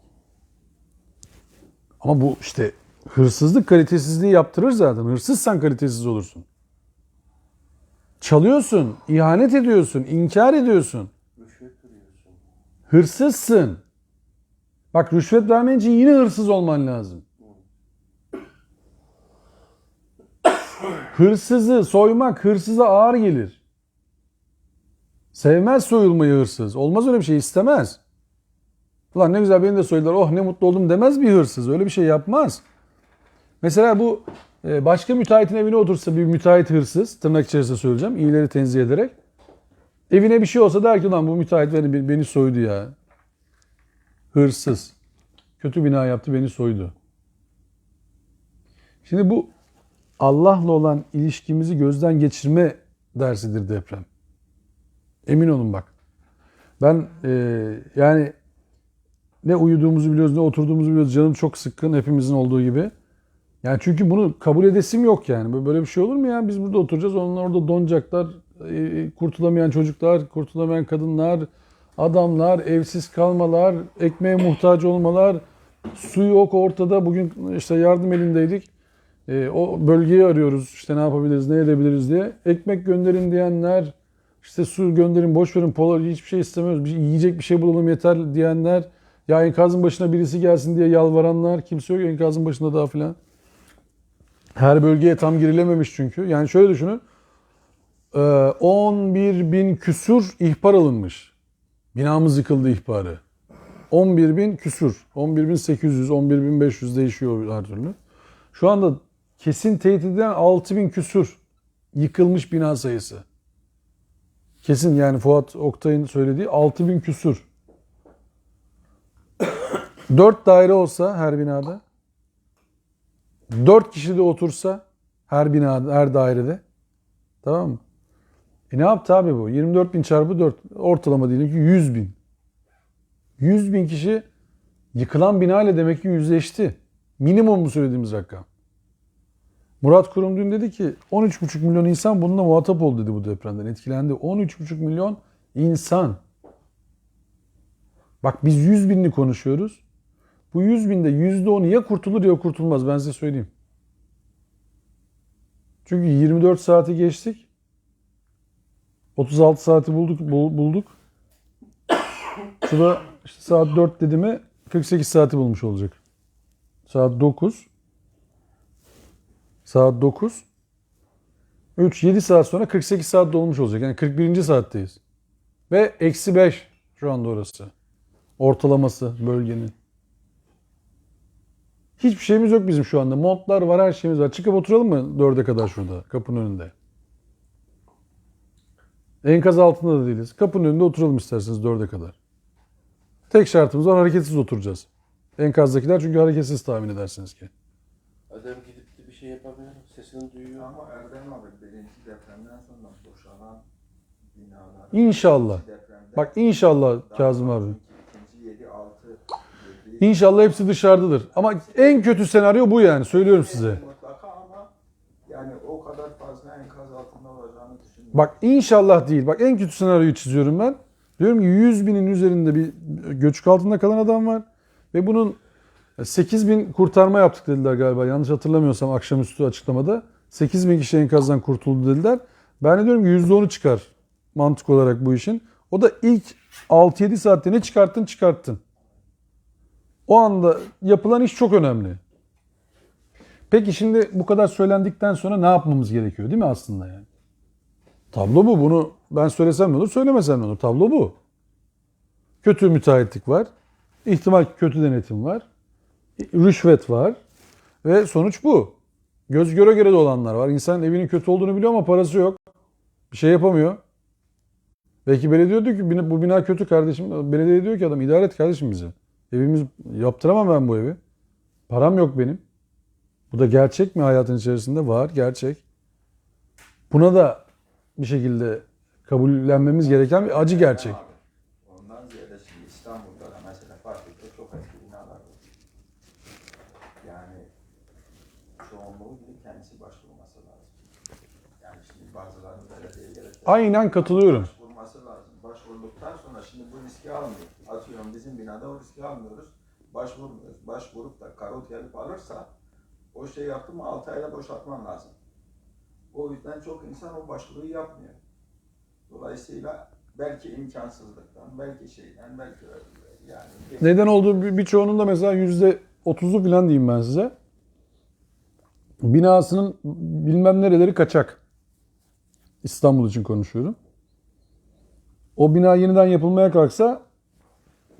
Ama bu işte hırsızlık kalitesizliği yaptırır zaten. Hırsızsan kalitesiz olursun. Çalıyorsun, ihanet ediyorsun, inkar ediyorsun. Rüşvet veriyorsun. Hırsızsın. Bak rüşvet vermen için yine hırsız olman lazım. Hırsızı soymak hırsıza ağır gelir. Sevmez soyulmayı hırsız. Olmaz öyle bir şey, istemez. Ulan ne güzel beni de soydular, oh ne mutlu oldum demez bir hırsız. Öyle bir şey yapmaz. Mesela bu başka müteahhitin evine otursa bir müteahhit hırsız, tırnak içerisinde söyleyeceğim, iyileri tenzih ederek. Evine bir şey olsa der ki lan bu müteahhit beni soydu ya. Hırsız. Kötü bina yaptı, beni soydu. Şimdi bu Allah'la olan ilişkimizi gözden geçirme dersidir deprem. Emin olun bak. Ben yani ne uyuduğumuzu biliyoruz ne oturduğumuzu biliyoruz. Canım çok sıkkın hepimizin olduğu gibi. Yani çünkü bunu kabul edesim yok yani. Böyle bir şey olur mu ya? Biz burada oturacağız, onlar orada donacaklar. Kurtulamayan çocuklar, kurtulamayan kadınlar, adamlar, evsiz kalmalar, ekmeğe muhtaç olmalar, su yok ortada. Bugün işte yardım elindeydik. O bölgeyi arıyoruz. İşte ne yapabiliriz, ne edebiliriz diye. Ekmek gönderin diyenler, işte su gönderin, boş verin, polar hiçbir şey istemiyoruz. Yiyecek bir şey bulalım yeter diyenler. Ya enkazın başına birisi gelsin diye yalvaranlar. Kimse yok enkazın başında daha filan. Her bölgeye tam girilememiş çünkü. Yani şöyle düşünün. 11 bin küsur ihbar alınmış. Binamız yıkıldı ihbarı. 11 bin küsur. 11 bin 800, 11 bin 500 değişiyor her türlü. Şu anda kesin teyit edilen 6 bin küsur yıkılmış bina sayısı. Kesin yani Fuat Oktay'ın söylediği 6 bin küsur. 4 daire olsa her binada, 4 kişi de otursa her binada, her dairede. Tamam mı? Ne yaptı abi bu? 24 bin çarpı 4. Ortalama diyelim ki 100 bin. 100 bin kişi yıkılan bina ile demek ki yüzleşti. Minimum bu söylediğimiz rakam. Murat Kurum dün dedi ki 13,5 milyon insan bununla muhatap oldu dedi bu depremden. Etkilendi. 13,5 milyon insan. Bak biz 100 binini konuşuyoruz. Bu 100 binde %10'u ya kurtulur ya kurtulmaz. Ben size söyleyeyim. Çünkü 24 saati geçtik. 36 saati bulduk. Şurada işte saat 4 dedi mi 48 saati bulmuş olacak. Saat 9. Saat 9. 7 saat sonra 48 saat dolmuş olacak. Yani 41. saatteyiz. Ve -5 şu anda orası. Ortalaması bölgenin. Hiçbir şeyimiz yok bizim şu anda. Montlar var, her şeyimiz var. Çıkıp oturalım mı 4'e kadar şurada kapının önünde? Enkaz altında da değiliz. Kapının önünde oturalım isterseniz 4'e kadar. Tek şartımız var, hareketsiz oturacağız. Enkazdakiler çünkü hareketsiz tahmin edersiniz ki. Adam gidip de bir şey yapamıyor. Sesini duyuyor. Ama Erdem abi birinci depremden sonra boşalan binalar. İnşallah. ikinci depremden Bak inşallah daha Kazım sonra abi. İkinci 7, 6, 7. İnşallah hepsi dışarıdadır. Ama en kötü senaryo bu yani. Söylüyorum size. Mutlaka ama yani o kadar fazla enkaz altında olacağını düşünmüyorum. Bak inşallah değil. Bak en kötü senaryoyu çiziyorum ben. Diyorum ki 100 binin üzerinde bir göçük altında kalan adam var. Ve bunun 8 bin kurtarma yaptık dediler galiba. Yanlış hatırlamıyorsam akşamüstü açıklamada. 8 bin kişi enkazdan kurtuldu dediler. Ben de diyorum ki %10'u çıkar mantık olarak bu işin. O da ilk 6-7 saatte ne çıkarttın. O anda yapılan iş çok önemli. Peki şimdi bu kadar söylendikten sonra ne yapmamız gerekiyor değil mi aslında yani? Tablo bu. Bunu ben söylesem ne olur, söylemesem ne olur. Tablo bu. Kötü müteahhitlik var. İhtimal kötü denetim var. Rüşvet var. Ve sonuç bu. Göz göre göre de olanlar var. İnsan evinin kötü olduğunu biliyor ama parası yok. Bir şey yapamıyor. Belki belediye diyor ki bu bina kötü kardeşim. Belediye diyor ki adam idare et kardeşim bizi. Evimiz yaptıramam ben bu evi. Param yok benim. Bu da gerçek mi hayatın içerisinde? Var, gerçek. Buna da bir şekilde kabullenmemiz gereken bir acı gerçek. Abi, ondan ziyade şimdi İstanbul'da da mesela Fatih'te çok eski binalar var. Yani çoğunluğu gidip kendisi başvurması lazım. Yani şimdi bazılarını belediyelere Aynen katılıyorum. başvurması lazım. Başvurduktan sonra şimdi bu riski almıyor. Atıyorum bizim binada o riski almıyoruz. Başvurmuyoruz. Başvurup da karot gelip alırsa o şey yaptı mı 6 ayda boşaltman lazım. O yüzden çok insan o başvuruyu yapmıyor. Dolayısıyla belki imkansızlıktan, belki şeyden, belki yani Neden olduğu birçoğunun da mesela %30'u falan diyeyim ben size. Binasının bilmem nereleri kaçak. İstanbul için konuşuyorum. O bina yeniden yapılmaya kalksa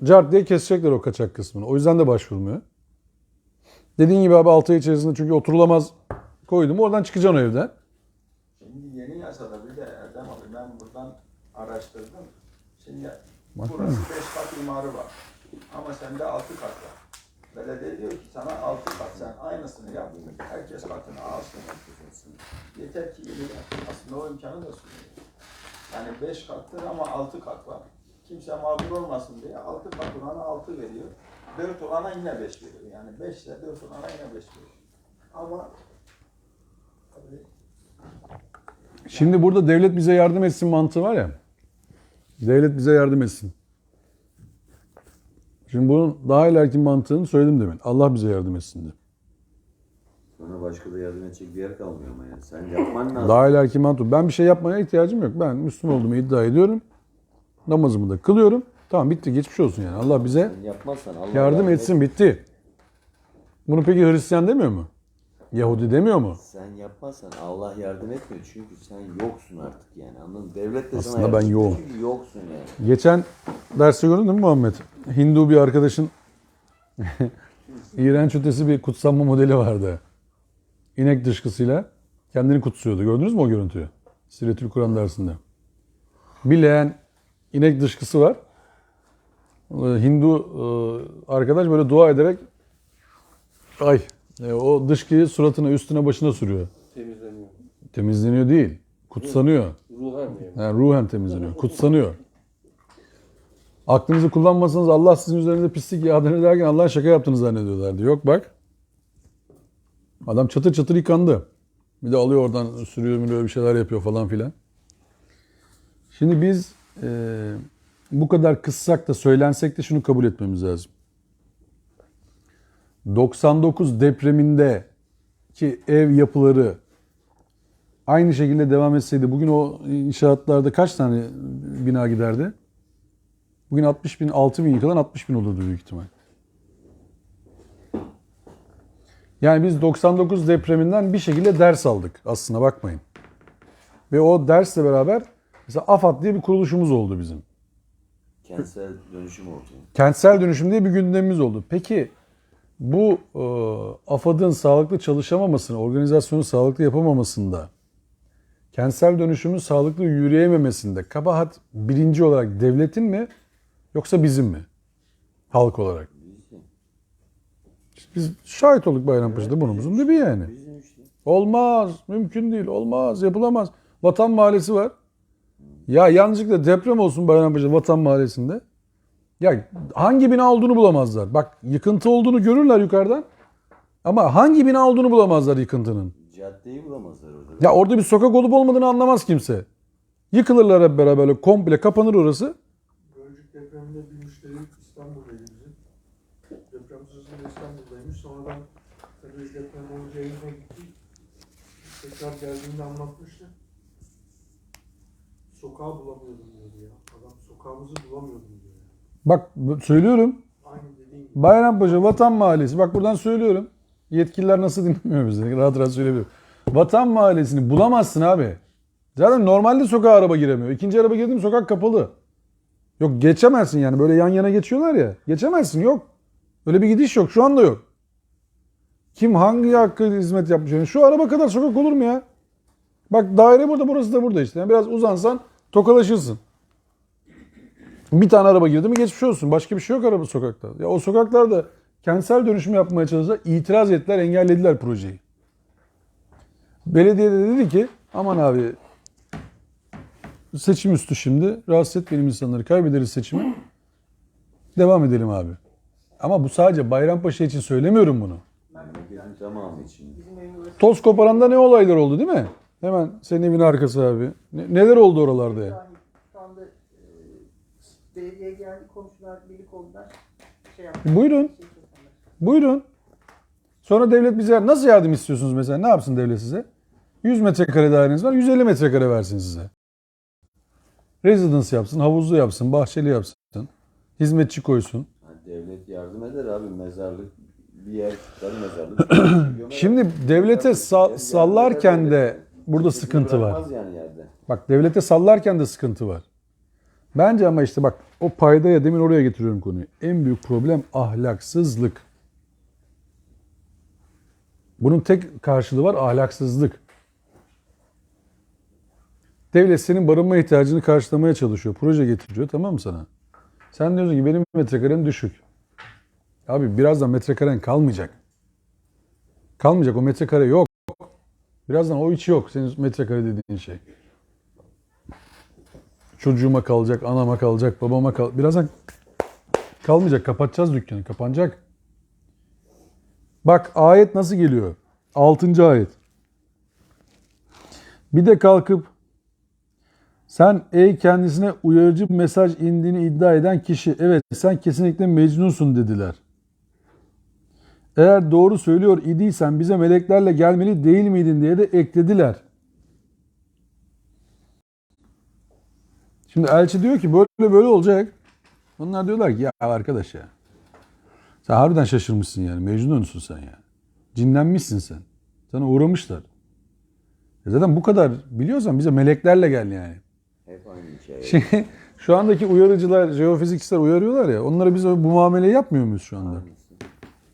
cart diye kesecekler o kaçak kısmını. O yüzden de başvurmuyor. Dediğin gibi abi 6 ay içerisinde çünkü oturulamaz koydum. Oradan çıkacaksın o evden. Şimdi yeni yasada bir de Erdem abi ben buradan araştırdım. Şimdi Bakın. burası 5 kat imarı var. Ama sende 6 kat var. Belediye diyor ki sana 6 kat sen aynısını yap. Herkes katını alsın. Yeter ki yeni yap. Aslında o imkanı da sunuyor. Yani 5 kattır ama 6 kat var. Kimse mağdur olmasın diye 6 kat olana 6 veriyor. 4 olana yine 5 veriyor. Yani 5 ile 4 olana yine 5 veriyor. Ama tabii Şimdi burada devlet bize yardım etsin mantığı var ya. Devlet bize yardım etsin. Şimdi bunun daha ileriki mantığını söyledim demin. Allah bize yardım etsin de. Sonra başka da yardım edecek bir yer kalmıyor ama yani. Sen yapman lazım. Daha ileriki mantık. Ben bir şey yapmaya ihtiyacım yok. Ben Müslüman olduğumu iddia ediyorum. Namazımı da kılıyorum. Tamam bitti geçmiş olsun yani. Allah bize Sen yapmazsan Allah yardım etsin bitti. Bunu peki Hristiyan demiyor mu? Yahudi demiyor mu? Sen yapmazsan Allah yardım etmiyor çünkü sen yoksun artık yani anladın mı? Devlet de Aslında sana yardım ben etmiyor yoğum. çünkü yoksun yani. Geçen derste gördün mü Muhammed? Hindu bir arkadaşın iğrenç ötesi bir kutsanma modeli vardı. İnek dışkısıyla kendini kutsuyordu. Gördünüz mü o görüntüyü? Siretül Kur'an dersinde. Bir leğen inek dışkısı var. Hindu arkadaş böyle dua ederek o dışkıyı suratına, üstüne, başına sürüyor. Temizleniyor. Temizleniyor değil, kutsanıyor. Ruhen mi? Yani ruhen temizleniyor, kutsanıyor. Aklınızı kullanmasanız Allah sizin üzerinize pislik yağdırır derken Allah'ın şaka yaptığını zannediyorlardı. Yok bak. Adam çatır çatır yıkandı. Bir de alıyor oradan sürüyor bir şeyler yapıyor falan filan. Şimdi biz bu kadar kıssak da söylensek de şunu kabul etmemiz lazım. 99 depreminde ki ev yapıları aynı şekilde devam etseydi bugün o inşaatlarda kaç tane bina giderdi? Bugün 60 bin, 6 bin yıkılan 60 bin olurdu büyük ihtimal. Yani biz 99 depreminden bir şekilde ders aldık aslına bakmayın. Ve o dersle beraber mesela AFAD diye bir kuruluşumuz oldu bizim. Kentsel dönüşüm oldu. Kentsel dönüşüm diye bir gündemimiz oldu. Peki bu AFAD'ın sağlıklı çalışamamasını, organizasyonu sağlıklı yapamamasında, kentsel dönüşümün sağlıklı yürüyememesinde kabahat birinci olarak devletin mi yoksa bizim mi? Halk olarak. Biz şahit olduk Bayrampaşa'da burnumuzun dibi yani. Bizim işte. Olmaz, mümkün değil, olmaz, yapılamaz. Vatan Mahallesi var. Ya yanlışlıkla deprem olsun Bayrampaşa Vatan Mahallesi'nde. Ya hangi bina olduğunu bulamazlar. Bak yıkıntı olduğunu görürler yukarıdan. Ama hangi bina olduğunu bulamazlar yıkıntının. Caddeyi bulamazlar orada. Ya orada bir sokak olup olmadığını anlamaz kimse. Yıkılırlar hep beraber böyle komple kapanır orası. Gölcük depreminde bir müşteri İstanbul'daydı bizim. Deprem sırasında İstanbul'daymış. Sonradan tabii deprem olunca evine gitti. Tekrar geldiğinde anlatmıştı. Sokağı bulamıyordum diyordu ya. Adam sokağımızı bulamıyordum diyor. Bak söylüyorum. Aynı dediğin gibi. Bayrampaşa Vatan Mahallesi. Bak buradan söylüyorum. Yetkililer nasıl dinlemiyor bizi. Rahat rahat söyleyebilirim. Vatan Mahallesi'ni bulamazsın abi. Zaten normalde sokağa araba giremiyor. İkinci araba girdi mi sokak kapalı. Yok geçemezsin yani. Böyle yan yana geçiyorlar ya. Geçemezsin yok. Öyle bir gidiş yok. Şu anda yok. Kim hangi hakkıyla hizmet yapmış? Yani şu araba kadar sokak olur mu ya? Bak daire burada, burası da burada işte. Yani biraz uzansan tokalaşırsın. Bir tane araba girdi mi geçmiş olsun. Başka bir şey yok araba sokakta. Ya o sokaklarda kentsel dönüşüm yapmaya çalıştılar. İtiraz ettiler, engellediler projeyi. Belediye de dedi ki aman abi seçim üstü şimdi. Rahatsız etmeyelim insanları. Kaybederiz seçimi. Devam edelim abi. Ama bu sadece Bayrampaşa için söylemiyorum bunu. Memleketin tamamı için. Toz koparanda ne olaylar oldu değil mi? Hemen senin evin arkası abi. Neler oldu oralarda ya? Şu anda belediyeye geldi komşular birlik oldular. Şey yaptılar. Buyurun. Şey yapıyorlar. Buyurun. Sonra devlet bize nasıl yardım istiyorsunuz mesela? Ne yapsın devlet size? 100 metrekare daireniz var, 150 metrekare versin size. Residence yapsın, havuzlu yapsın, bahçeli yapsın. Hizmetçi koysun. Ha, devlet yardım eder abi, mezarlık bir yer tutar, mezarlık. Şimdi devlete sallarken de burada sıkıntı var. Bırakmaz yani yerde. Bak devlete sallarken de sıkıntı var. Bence ama işte bak o paydaya demin oraya getiriyorum konuyu. En büyük problem ahlaksızlık. Bunun tek karşılığı var ahlaksızlık. Devlet senin barınma ihtiyacını karşılamaya çalışıyor. Proje getiriyor, tamam mı sana? Sen diyorsun ki benim metrekarem düşük. Abi birazdan metrekaren kalmayacak. Kalmayacak, o metrekare yok. Birazdan o hiç yok senin metrekare dediğin şey. Çocuğuma kalacak, anama kalacak, babama kalacak. Birazdan kalmayacak, kapatacağız dükkanı, kapanacak. Bak ayet nasıl geliyor? 6. ayet. Bir de kalkıp sen ey kendisine uyarıcı bir mesaj indiğini iddia eden kişi, evet sen kesinlikle mecnunsun dediler. Eğer doğru söylüyor idiysen bize meleklerle gelmeli değil miydin diye de eklediler. Şimdi elçi diyor ki böyle olacak. Onlar diyorlar ki ya arkadaş ya. Sen harbiden şaşırmışsın yani. Mecnunsun sen ya. Cinlenmişsin sen. Sana uğramışlar. Zaten bu kadar biliyorsan bize meleklerle gel yani. Hep aynı hikaye. Şu andaki uyarıcılar, jeofizikçiler uyarıyorlar ya. Onlara biz bu muameleyi yapmıyor muyuz şu anda? Aynısı.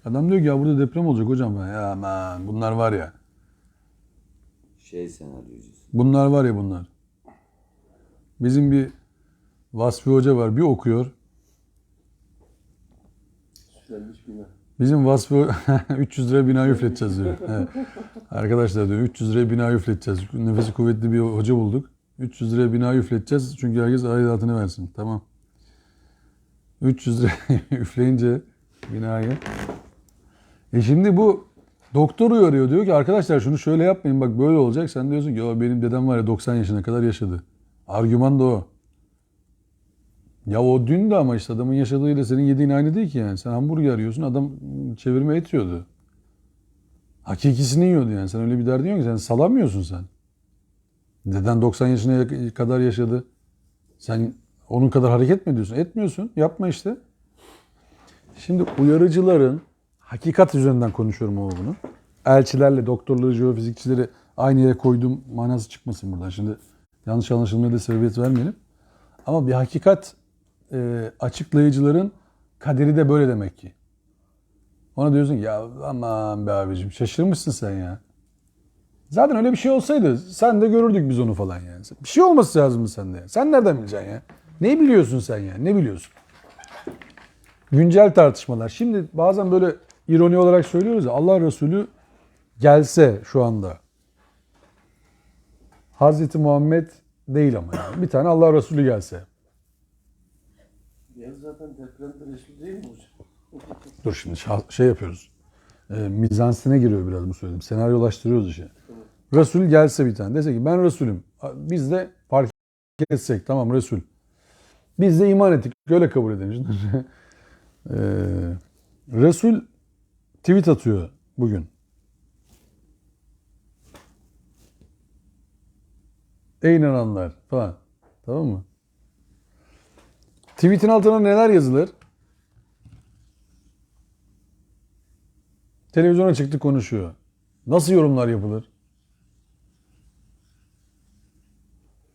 Adam diyor ki ya burada deprem olacak hocam. Ya aman bunlar var ya. Senaryocusu. Bunlar var ya bunlar. Bizim bir Vasfi Hoca var. Bir okuyor. Süslenmiş bina. Bizim Vasfi 300 liraya bina üfleteceğiz diyor. Evet. Arkadaşlar diyor 300 liraya bina üfleteceğiz. Nefesi kuvvetli bir hoca bulduk. 300 liraya bina üfleteceğiz. Çünkü herkes aidatını versin. Tamam. 300 lira üfleyince binayı. Şimdi bu doktor uyarıyor. Diyor ki arkadaşlar şunu şöyle yapmayın. Bak böyle olacak. Sen diyorsun ki ya benim dedem var ya 90 yaşına kadar yaşadı. Argüman da o. Ya o dün de ama işte adamın yaşadığıyla senin yediğin aynı değil ki yani. Sen hamburger yiyorsun, adam çevirme et yiyordu. Hakikisini yiyordu yani. Sen öyle bir derdin yok ki. Sen salamıyorsun sen. Deden 90 yaşına kadar yaşadı. Sen onun kadar hareket mi ediyorsun? Etmiyorsun. Yapma işte. Şimdi uyarıcıların, hakikat üzerinden konuşuyorum ama bunu. Elçilerle doktorları, jeofizikçileri aynı yere koyduğum manası çıkmasın buradan. Şimdi yanlış anlaşılmaya da sebebiyet vermeyelim. Ama bir hakikat açıklayıcıların kaderi de böyle demek ki. Ona diyorsun ki ya aman be abicim şaşırmışsın sen ya. Zaten öyle bir şey olsaydı sen de görürdük biz onu falan yani. Bir şey olması lazım sende. Sen nereden bileceksin ya? Ne biliyorsun sen ya? Ne biliyorsun? Güncel tartışmalar. Şimdi bazen böyle ironi olarak söylüyoruz ya Allah Resulü gelse şu anda. Hazreti Muhammed değil ama yani. Bir tane Allah Resulü gelse. Ya zaten depremde Resul değil mi hocam? Dur şimdi şey yapıyoruz. Mizansine giriyor biraz bu söylediğim. Senaryolaştırıyoruz işi. Resul gelse bir tane. Dese ki ben Resulüm. Biz de fark etsek. Tamam Resul. Biz de iman ettik. Öyle kabul edelim. Resul tweet atıyor bugün. Ey inananlar falan. Tamam mı? Tweet'in altına neler yazılır? Televizyona çıktı konuşuyor. Nasıl yorumlar yapılır?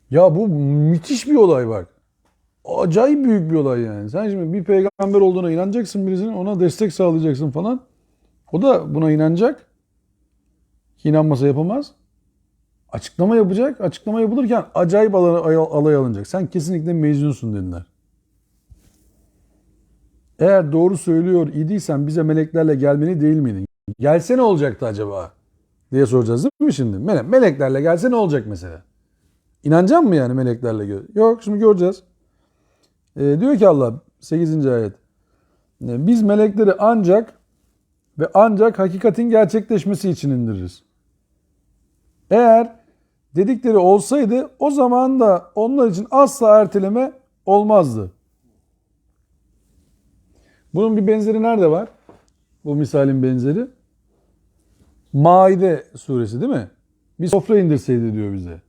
Ya bu müthiş bir olay bak. Acayip büyük bir olay yani. Sen şimdi bir peygamber olduğuna inanacaksın birisinin, ona destek sağlayacaksın falan. O da buna inanacak. Ki inanmasa yapamaz. Açıklama yapacak. Açıklama yapılırken acayip alay alınacak. Sen kesinlikle mecnunsun dediler. Eğer doğru söylüyor idiysen bize meleklerle gelmeli değil miydin? Gelse ne olacaktı acaba? Diye soracağız değil mi şimdi? Meleklerle gelse ne olacak mesela? İnanacak mı yani meleklerle? Yok şimdi göreceğiz. Diyor ki Allah 8. ayet. Biz melekleri ancak hakikatin gerçekleşmesi için indiririz. Eğer dedikleri olsaydı o zaman da onlar için asla erteleme olmazdı. Bunun bir benzeri nerede var? Bu misalin benzeri. Maide suresi değil mi? Bir sofra indirseydi diyor bize.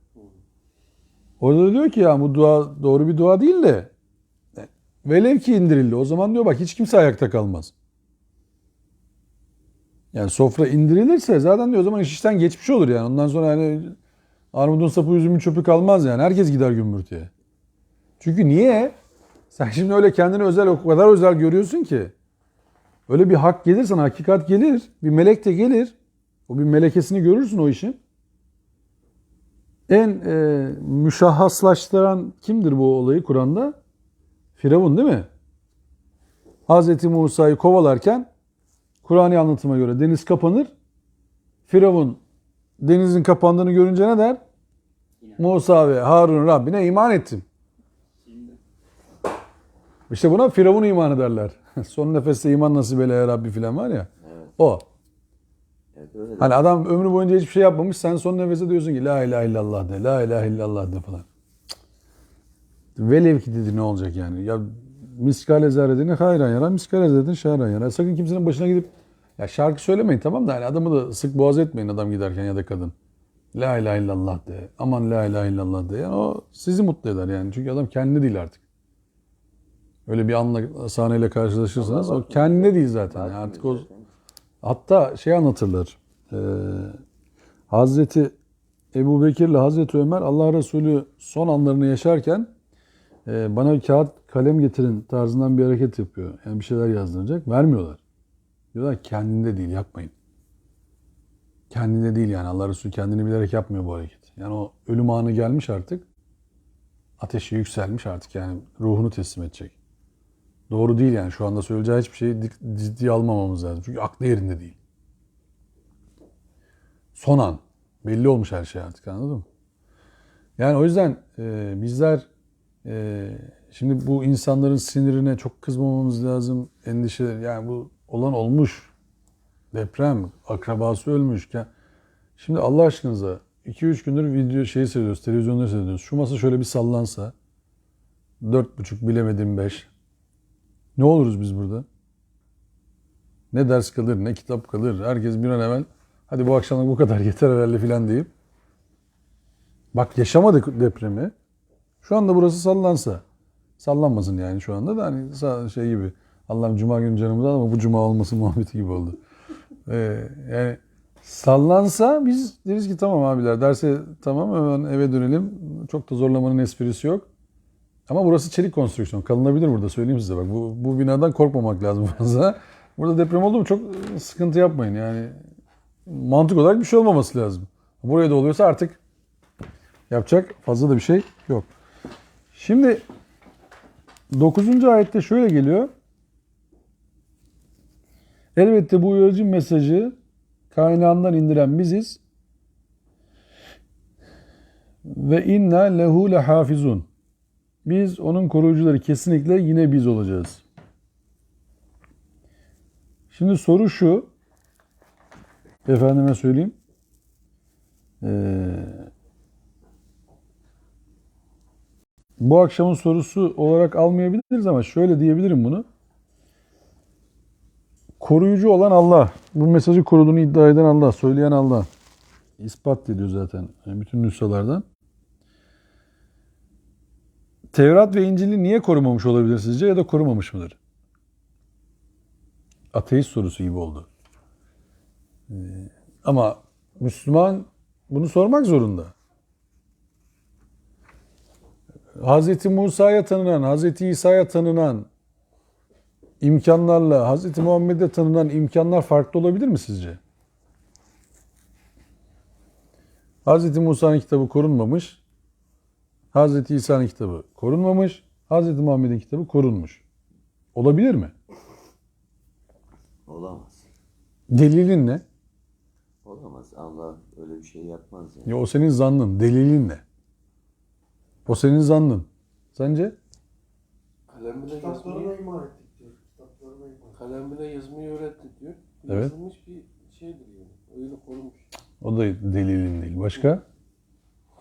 Orada da diyor ki ya bu dua doğru bir dua değil de velev ki indirildi. O zaman diyor bak hiç kimse ayakta kalmaz. Yani sofra indirilirse zaten diyor o zaman iş işten geçmiş olur yani. Ondan sonra yani armudun sapı üzümün çöpü kalmaz yani. Herkes gider gümbürtüye. Çünkü niye? Sen şimdi öyle kendini özel o kadar özel görüyorsun ki. Öyle bir hak gelir sana, hakikat gelir. Bir melek de gelir. O bir melekesini görürsün o işin. En müşahhaslaştıran kimdir bu olayı Kur'an'da? Firavun değil mi? Hazreti Musa'yı kovalarken Kur'an'ı anlatıma göre deniz kapanır. Firavun denizin kapandığını görünce ne der? Musa ve Harun Rabbine iman ettim. İşte buna Firavun imanı derler. Son nefeste iman nasip eyle ya Rabbi filan var ya. Evet. O. Evet, öyle de. Hani adam ömrü boyunca hiçbir şey yapmamış. Sen son nefeste diyorsun ki la ilahe illallah de. La ilahe illallah de falan. Velev ki dedi ne olacak yani. Ya miskale zerredini hayran yara. Miskale zerredini şahran yara. Sakın kimsenin başına gidip ya şarkı söylemeyin tamam da hani adamı da sık boğaz etmeyin adam giderken ya da kadın. La ilahe illallah de. Aman la ilahe illallah de. Yani o sizi mutlu eder yani. Çünkü adam kendi değil artık. Öyle bir anla sahneyle karşılaşırsanız o kendine değil zaten. Yani artık o hatta şey anlatırlar. Hazreti Ebu Bekir ile Hazreti Ömer Allah Resulü son anlarını yaşarken bana bir kağıt kalem getirin tarzından bir hareket yapıyor. Yani bir şeyler yazdıracak. Vermiyorlar. Diyorlar kendinde değil yapmayın. Kendinde değil yani Allah Resulü kendini bilerek yapmıyor bu hareket. Yani o ölüm anı gelmiş artık. Ateşi yükselmiş artık yani ruhunu teslim edecek. Doğru değil yani şu anda söyleyeceği hiçbir şeyi ciddiye almamamız lazım. Çünkü aklı yerinde değil. Son an. Belli olmuş her şey artık anladın mı? Yani o yüzden bizler şimdi bu insanların sinirine çok kızmamamız lazım. Endişe yani bu olan olmuş. Deprem, akrabası ölmüş. Şimdi Allah aşkınıza 2-3 gündür video seyrediyoruz, televizyonları seyrediyoruz. Şu masa şöyle bir sallansa 4,5 bilemedim 5. Ne oluruz biz burada? Ne ders kalır, ne kitap kalır. Herkes bir an evvel hadi bu akşamlık bu kadar yeter herhalde filan deyip bak yaşamadık depremi. Şu anda burası sallansa sallanmasın yani şu anda da hani şey gibi Allah'ım cuma günü canımızı al ama bu cuma olmasın muhabbeti gibi oldu. Yani sallansa biz deriz ki tamam abiler derse tamam hemen eve dönelim. Çok da zorlamanın esprisi yok. Ama burası çelik konstrüksiyon. Kalınabilir burada söyleyeyim size bak. Bu binadan korkmamak lazım fazla. Burada deprem oldu mu çok sıkıntı yapmayın. Yani mantık olarak bir şey olmaması lazım. Buraya da oluyorsa artık yapacak fazla da bir şey yok. Şimdi 9. ayette şöyle geliyor. Elbette bu uyarıcı mesajı kaynağından indiren biziz. Ve inna lehu lehafizun. Biz onun koruyucuları kesinlikle yine biz olacağız. Şimdi soru şu. Efendime söyleyeyim. Bu akşamın sorusu olarak almayabiliriz ama şöyle diyebilirim bunu. Koruyucu olan Allah. Bu mesajı koruduğunu iddia eden Allah. Söyleyen Allah. İspat ediyor zaten bütün nüshalardan. Tevrat ve İncil'i niye korumamış olabilir sizce ya da korumamış mıdır? Ateist sorusu gibi oldu. Ama Müslüman bunu sormak zorunda. Hazreti Musa'ya tanınan, Hazreti İsa'ya tanınan imkanlarla Hazreti Muhammed'e tanınan imkanlar farklı olabilir mi sizce? Hazreti Musa'nın kitabı korunmamış, Hazreti İsa'nın kitabı korunmamış, Hazreti Muhammed'in kitabı korunmuş. Olabilir mi? Olamaz. Delilin ne? Olamaz. Allah öyle bir şey yapmaz yani. Ya o senin zannın. Delilin ne? O senin zannın. Sence? Kalem bile Kitaplarına yazmayı, iman ettik diyor. Kitaplarına iman ettik. kalem bile yazmayı öğretti diyor. Evet. Yazılmış bir şeydir yani. Öyle korunmuş. O da delilin değil. Başka?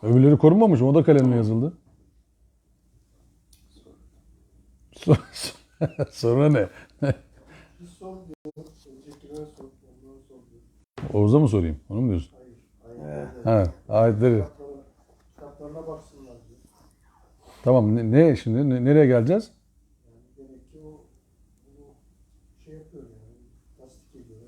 Öbürleri korunmamış mı? O da kalemle yazıldı. Sonra ne? Bir sor diyor. Öncekine sor. Ondan sor diyor. Oğuz'a mı sorayım? Onu mu diyorsun? Hayır. Evet, ayetleri. Kitaplarına baksınlar diyor. Tamam, ne şimdi? Nereye geleceğiz? Yani demek ki o bunu şey yapıyor yani. Tasdik ediyor.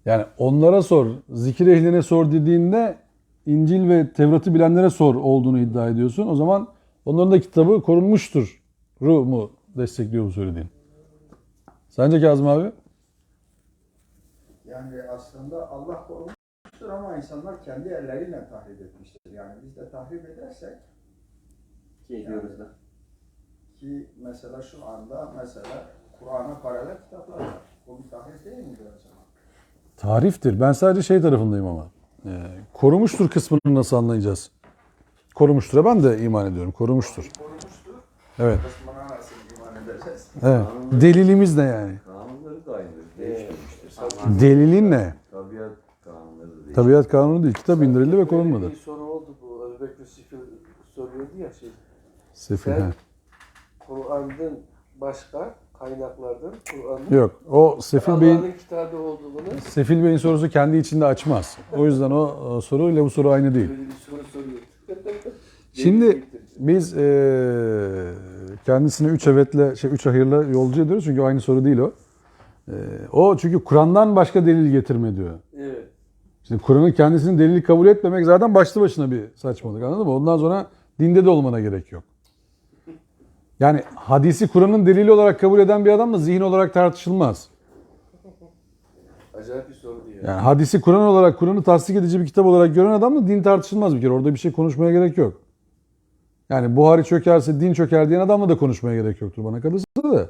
Yani onlara sor, zikir ehline sor dediğinde İncil ve Tevrat'ı bilenlere sor olduğunu iddia ediyorsun. O zaman onların da kitabı korunmuştur. Mu destekliyor bu söylediğin. Sence Kazım abi? Yani aslında Allah korumuştur ama insanlar kendi elleriyle tahrip etmiştir. Yani biz de tahrip edersek Ki ediyoruz da. ki mesela şu anda mesela Kur'an'a paralel kitaplar var. Bu bir tahrip değil midir acaba? Tariftir. Ben sadece şey tarafındayım ama. Korumuştur kısmını nasıl anlayacağız? Korumuştur'a ben de iman ediyorum. Korumuştur. Korumuştur. Evet. Kısmına nasıl iman edeceğiz? Evet. Delilimiz ne yani? Kanunları da aynıdır. Değişmemiştir. Delilin ne? Tabiat kanunları da değişmemiştir. Tabiat kanunu değil. Kitap indirildi ve korunmadı. Bir soru oldu bu. Özbek Sifil soruyordu ya şey. Sefil. Sen- he. Kur'an'dan başka kaynaklardan Kur'an'ın Yok. O Sefil Bey'in Allah'ın kitabı olduğunu Sefil Bey'in sorusu kendi içinde açmaz. O yüzden o soruyla bu soru aynı değil. böyle bir soru soruyor. Şimdi biz kendisine 3 evetle, 3 hayırla yolcu ediyoruz çünkü aynı soru değil o. O çünkü Kur'an'dan başka delil getirme diyor. Evet. Şimdi Kur'an'ın kendisini delil kabul etmemek zaten başlı başına bir saçmalık, anladın mı? Ondan sonra dinde de olmana gerek yok. Yani hadisi Kur'an'ın delili olarak kabul eden bir adam da zihin olarak tartışılmaz. Acayip bir soru diyor. Yani hadisi Kur'an olarak, Kur'an'ı tasdik edici bir kitap olarak gören adamla din tartışılmaz bir kere. Orada bir şey konuşmaya gerek yok. Yani Buhari çökerse din çöker diyen adamla da konuşmaya gerek yoktur bana kalırsa da.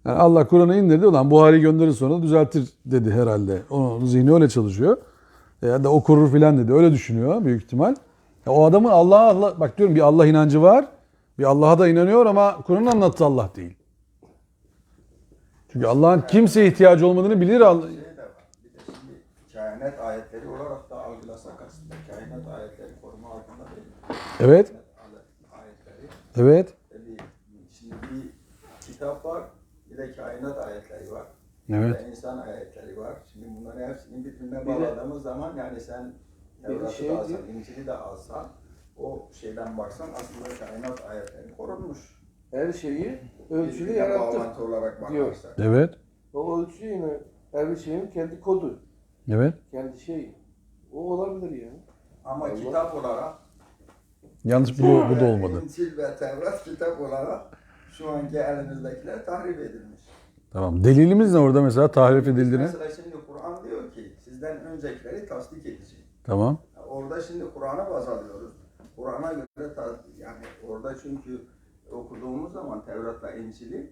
Yani Allah Kur'an'ı indirdi, ulan Buhari gönderir sonra düzeltir dedi herhalde. Onun zihni öyle çalışıyor. Ya da o korur filan dedi. Öyle düşünüyor büyük ihtimal. Ya o adamın Allah bak diyorum, bir Allah inancı var. Bir Allah'a da inanıyor ama Kur'an'ın anlattığı Allah değil. Çünkü Allah'ın kimseye ihtiyacı olmadığını bilir. Şey de var. Bir de şimdi kainat ayetleri olarak da algılasak aslında kainat ayetleri koruma altında değil. Evet. Ayetleri. Evet. Şimdi bir kitap var, bir de kainat ayetleri var. Evet. Bir de insan ayetleri var. Şimdi bunların hepsini birbirine de- bağladığımız zaman yani sen Tevrat'ı şey da alsan, diyor- İncil'i de alsan o şeyden baksan aslında kainat ayetleri korunmuş. Her şeyi ölçülü Birbirine yarattı. bağlantı olarak Diyor. bakarsak. Evet. O ölçülü yine her şeyin kendi kodu. Evet. Kendi şeyi. O olabilir yani. Ama Allah- kitap olarak Yanlış bu da olmadı. İncil ve Tevrat kitap olarak şu anki elimizdekiler tahrip edilmiş. Tamam. Delilimiz ne orada mesela tahrif edildiğini? Mesela şimdi Kur'an diyor ki sizden öncekileri tasdik edeceğim. Tamam. Orada şimdi Kur'an'a baz alıyoruz. Kur'an'a göre yani orada çünkü okuduğumuz zaman Tevrat'la İncil'i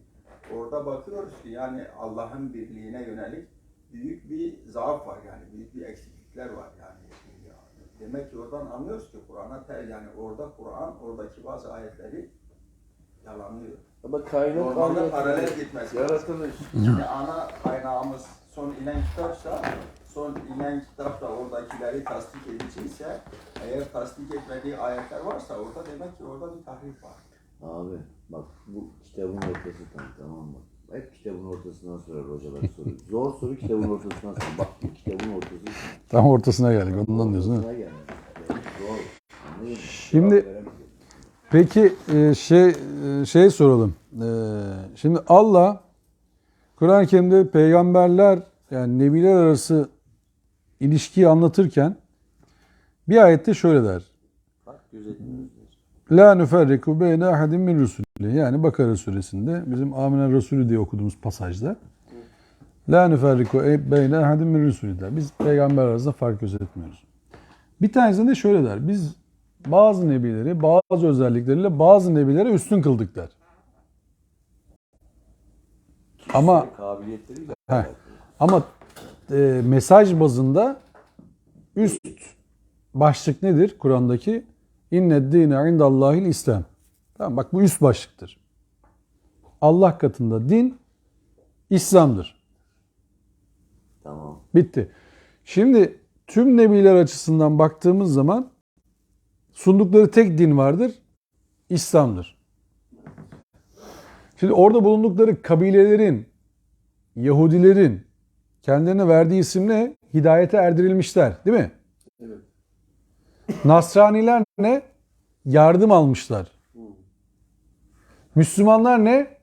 orada bakıyoruz ki yani Allah'ın birliğine yönelik büyük bir zaaf var yani büyük bir eksiklikler var yani. Demek ki oradan anlıyoruz ki yani orada Kur'an oradaki bazı ayetleri yalanlıyor. Ama kainat Normalde paralel anlatıyor. gitmesi lazım. Yaratılış. Yani ana kaynağımız son inen kitapsa, son inen kitap da oradakileri tasdik ediciyse, eğer tasdik etmediği ayetler varsa orada demek ki orada bir tahrif var. Abi bak bu kitabın ortası tamam mı? Hep kitabın ortasından sorar hocalar soruyor. Zor soru kitabın ortasından sorar. Bak bu kitabın ortası. Tam ortasına geldik. Ondan diyorsun değil mi? Ortasına gelmez. Yani zor. Anladın mı? Şimdi- Cevap veremeyecek. Peki şey soralım. Şimdi Allah Kur'an-ı Kerim'de peygamberler yani nebiler arası ilişkiyi anlatırken bir ayette şöyle der. Bak gözetmiyoruz. La nüferriku beyne ahadin min rusulü. Yani Bakara suresinde bizim Amine Resulü diye okuduğumuz pasajda La nüferriku beyne ahadin min rusulü der. Biz peygamber arasında fark gözetmiyoruz. Bir tanesinde de şöyle der. Biz bazı nebileri bazı özellikleriyle bazı nebilere üstün kıldık der. Ama Kabiliyetleriyle Heh. alakalı. ama mesaj bazında üst başlık nedir Kur'an'daki? İnned dîne indallâhil İslam. Tamam, bak bu üst başlıktır. Allah katında din İslam'dır. Tamam. Bitti. Şimdi tüm nebiler açısından baktığımız zaman sundukları tek din vardır. İslam'dır. Şimdi orada bulundukları kabilelerin, Yahudilerin kendilerine verdiği isim ne? Hidayete erdirilmişler, değil mi? Evet. Nasraniler ne? Yardım almışlar. Müslümanlar ne?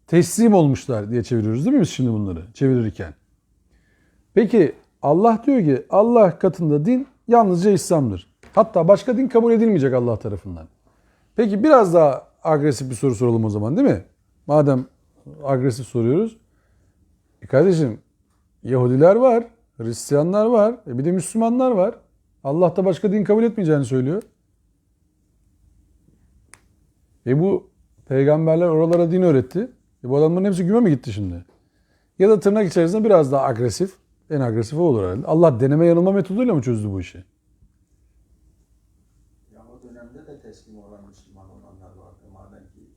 Teslim olmuşlar diye çeviriyoruz değil mi biz şimdi bunları çevirirken? Peki Allah diyor ki Allah katında din yalnızca İslam'dır. Hatta başka din kabul edilmeyecek Allah tarafından. Peki biraz daha agresif bir soru soralım o zaman değil mi? Madem agresif soruyoruz. Kardeşim Yahudiler var, Hristiyanlar var, bir de Müslümanlar var. Allah da başka din kabul etmeyeceğini söylüyor. Bu peygamberler oralara din öğretti. Bu adamların hepsi güme mi gitti şimdi? Ya da tırnak içerisinde biraz daha agresif. En agresifi olur herhalde. Allah deneme yanılma metoduyla mı çözdü bu işi? Ya o dönemde de teslim olan Müslüman olanlar vardı. Madem ki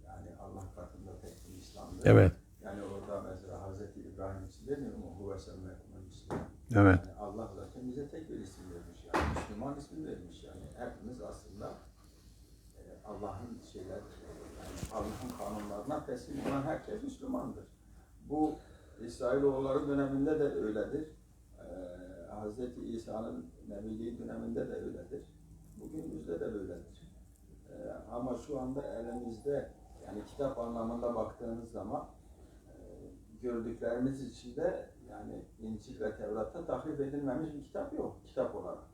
yani Allah katında tek bir İslam'dı. Evet. Yani orada mesela Hazreti İbrahim için demiyor mu? Huve semmekumun Müslüman. Evet. Yani Allah zaten bize tek bir isim vermiş. Yani Müslüman ismi vermiş. Yani hepimiz aslında Allah'ın yani Allah'ın kanunlarına teslim olan herkes Müslümandır. Bu İsrailoğulları döneminde de öyledir. Hazreti İsa'nın Nebiliği döneminde de öyledir. Bugünümüzde de böyledir. Ama şu anda elimizde yani kitap anlamında baktığınız zaman gördüklerimiz içinde yani İncil ve Tevrat'ta tahrif edilmemiş bir kitap yok kitap olarak.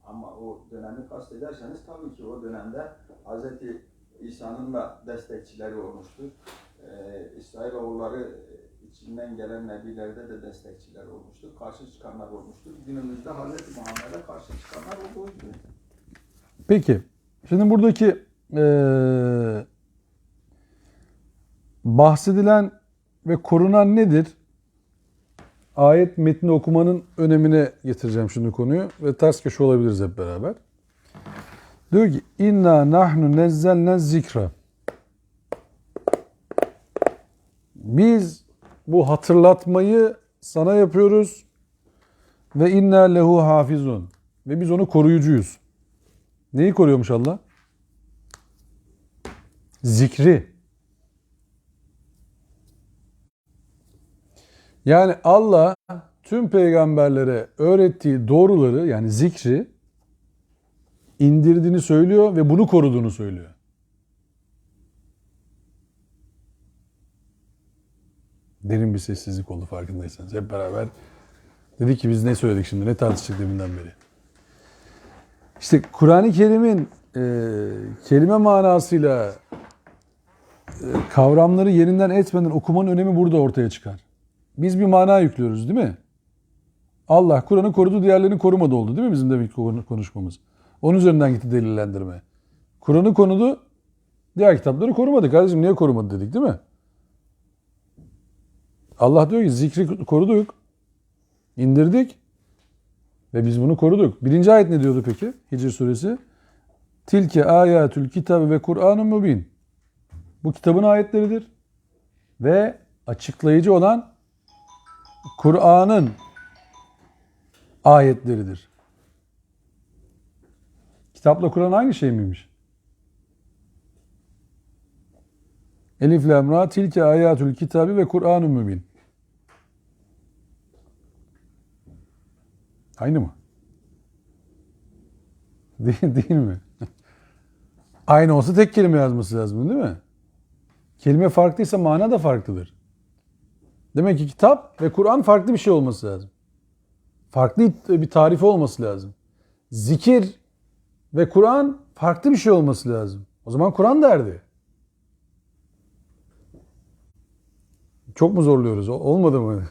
Ama o dönemi kastederseniz tabii ki o dönemde Hazreti İsa'nın da destekçileri olmuştur. İsrailoğulları içinden gelen nebilerde de destekçiler olmuştur. Karşı çıkanlar olmuştur. Günümüzde Hazreti Muhammed'e karşı çıkanlar olduğu gibi. Peki. Şimdi buradaki bahsedilen ve korunan nedir? Ayet metni okumanın önemine getireceğim şimdi konuyu ve ters köşe olabiliriz hep beraber. Diyor ki inna nahnu nezzelne zikra. Biz bu hatırlatmayı sana yapıyoruz ve inna lehu hafizun. Ve biz onu koruyucuyuz. Neyi koruyormuş Allah? Zikri. Yani Allah tüm peygamberlere öğrettiği doğruları yani zikri indirdiğini söylüyor ve bunu koruduğunu söylüyor. Derin bir sessizlik oldu farkındaysanız. Hep beraber dedik ki biz ne söyledik şimdi, ne tartıştık deminden beri. İşte Kur'an-ı Kerim'in kelime manasıyla kavramları yerinden etmeden okumanın önemi burada ortaya çıkar. Biz bir mana yüklüyoruz değil mi? Allah Kur'an'ı korudu, diğerlerini korumadı oldu değil mi bizim demek konuşmamız? Onun üzerinden gitti delillendirme. Kur'an'ı korudu, diğer kitapları korumadı. Kardeşim niye korumadı dedik değil mi? Allah diyor ki zikri koruduk, indirdik ve biz bunu koruduk. Birinci ayet ne diyordu peki? Hicr suresi. Tilke ayatül kitabı ve Kur'an-ı mübin. Bu kitabın ayetleridir. Ve açıklayıcı olan Kur'an'ın ayetleridir. Kitapla Kur'an aynı şey miymiş? Elif lam ra tilke ayatül kitabı ve Kur'an-ı mübin. Aynı mı? Değil mi? Aynı olsa tek kelime yazması lazım değil mi? Kelime farklıysa mana da farklıdır. Demek ki kitap ve Kur'an farklı bir şey olması lazım. Farklı bir tarifi olması lazım. Zikir ve Kur'an farklı bir şey olması lazım. O zaman Kur'an derdi. Çok mu zorluyoruz? Olmadı mı?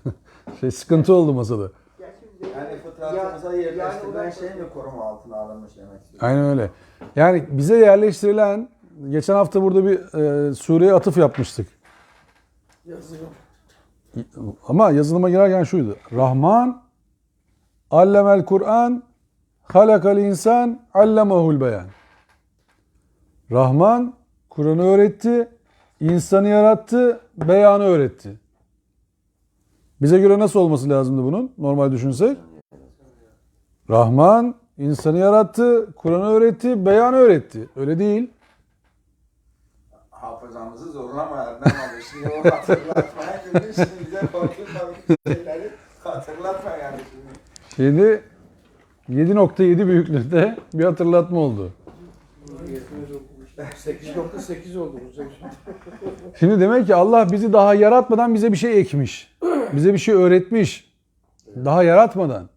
Sıkıntı oldu masada. Yani fıtratımıza yerleştirilen şey mi koruma altına alınmış demek istiyorum? Aynen öyle. Yani bize yerleştirilen, geçen hafta burada bir sureye atıf yapmıştık. Yazılım. Ama yazılıma girerken şuydu. Rahman, allemel Kur'an, halakal insan, allemahul beyan. Rahman, Kur'an'ı öğretti, insanı yarattı, beyanı öğretti. Bize göre nasıl olması lazımdı bunun? Normal düşünsek. Rahman, insanı yarattı, Kur'an'ı öğretti, beyanı öğretti. Öyle değil. Hafızamızı zorlama Erdem abi. Şimdi o hatırlatmaya gidiyor. Şimdi bize korkunç şeyleri hatırlatma yani şimdi. Şimdi 7.7 büyüklüğünde bir hatırlatma oldu. Niyetimiz okumuş. 8.8 oldu bu sefer. Şimdi demek ki Allah bizi daha yaratmadan bize bir şey ekmiş. Bize bir şey öğretmiş. Daha yaratmadan.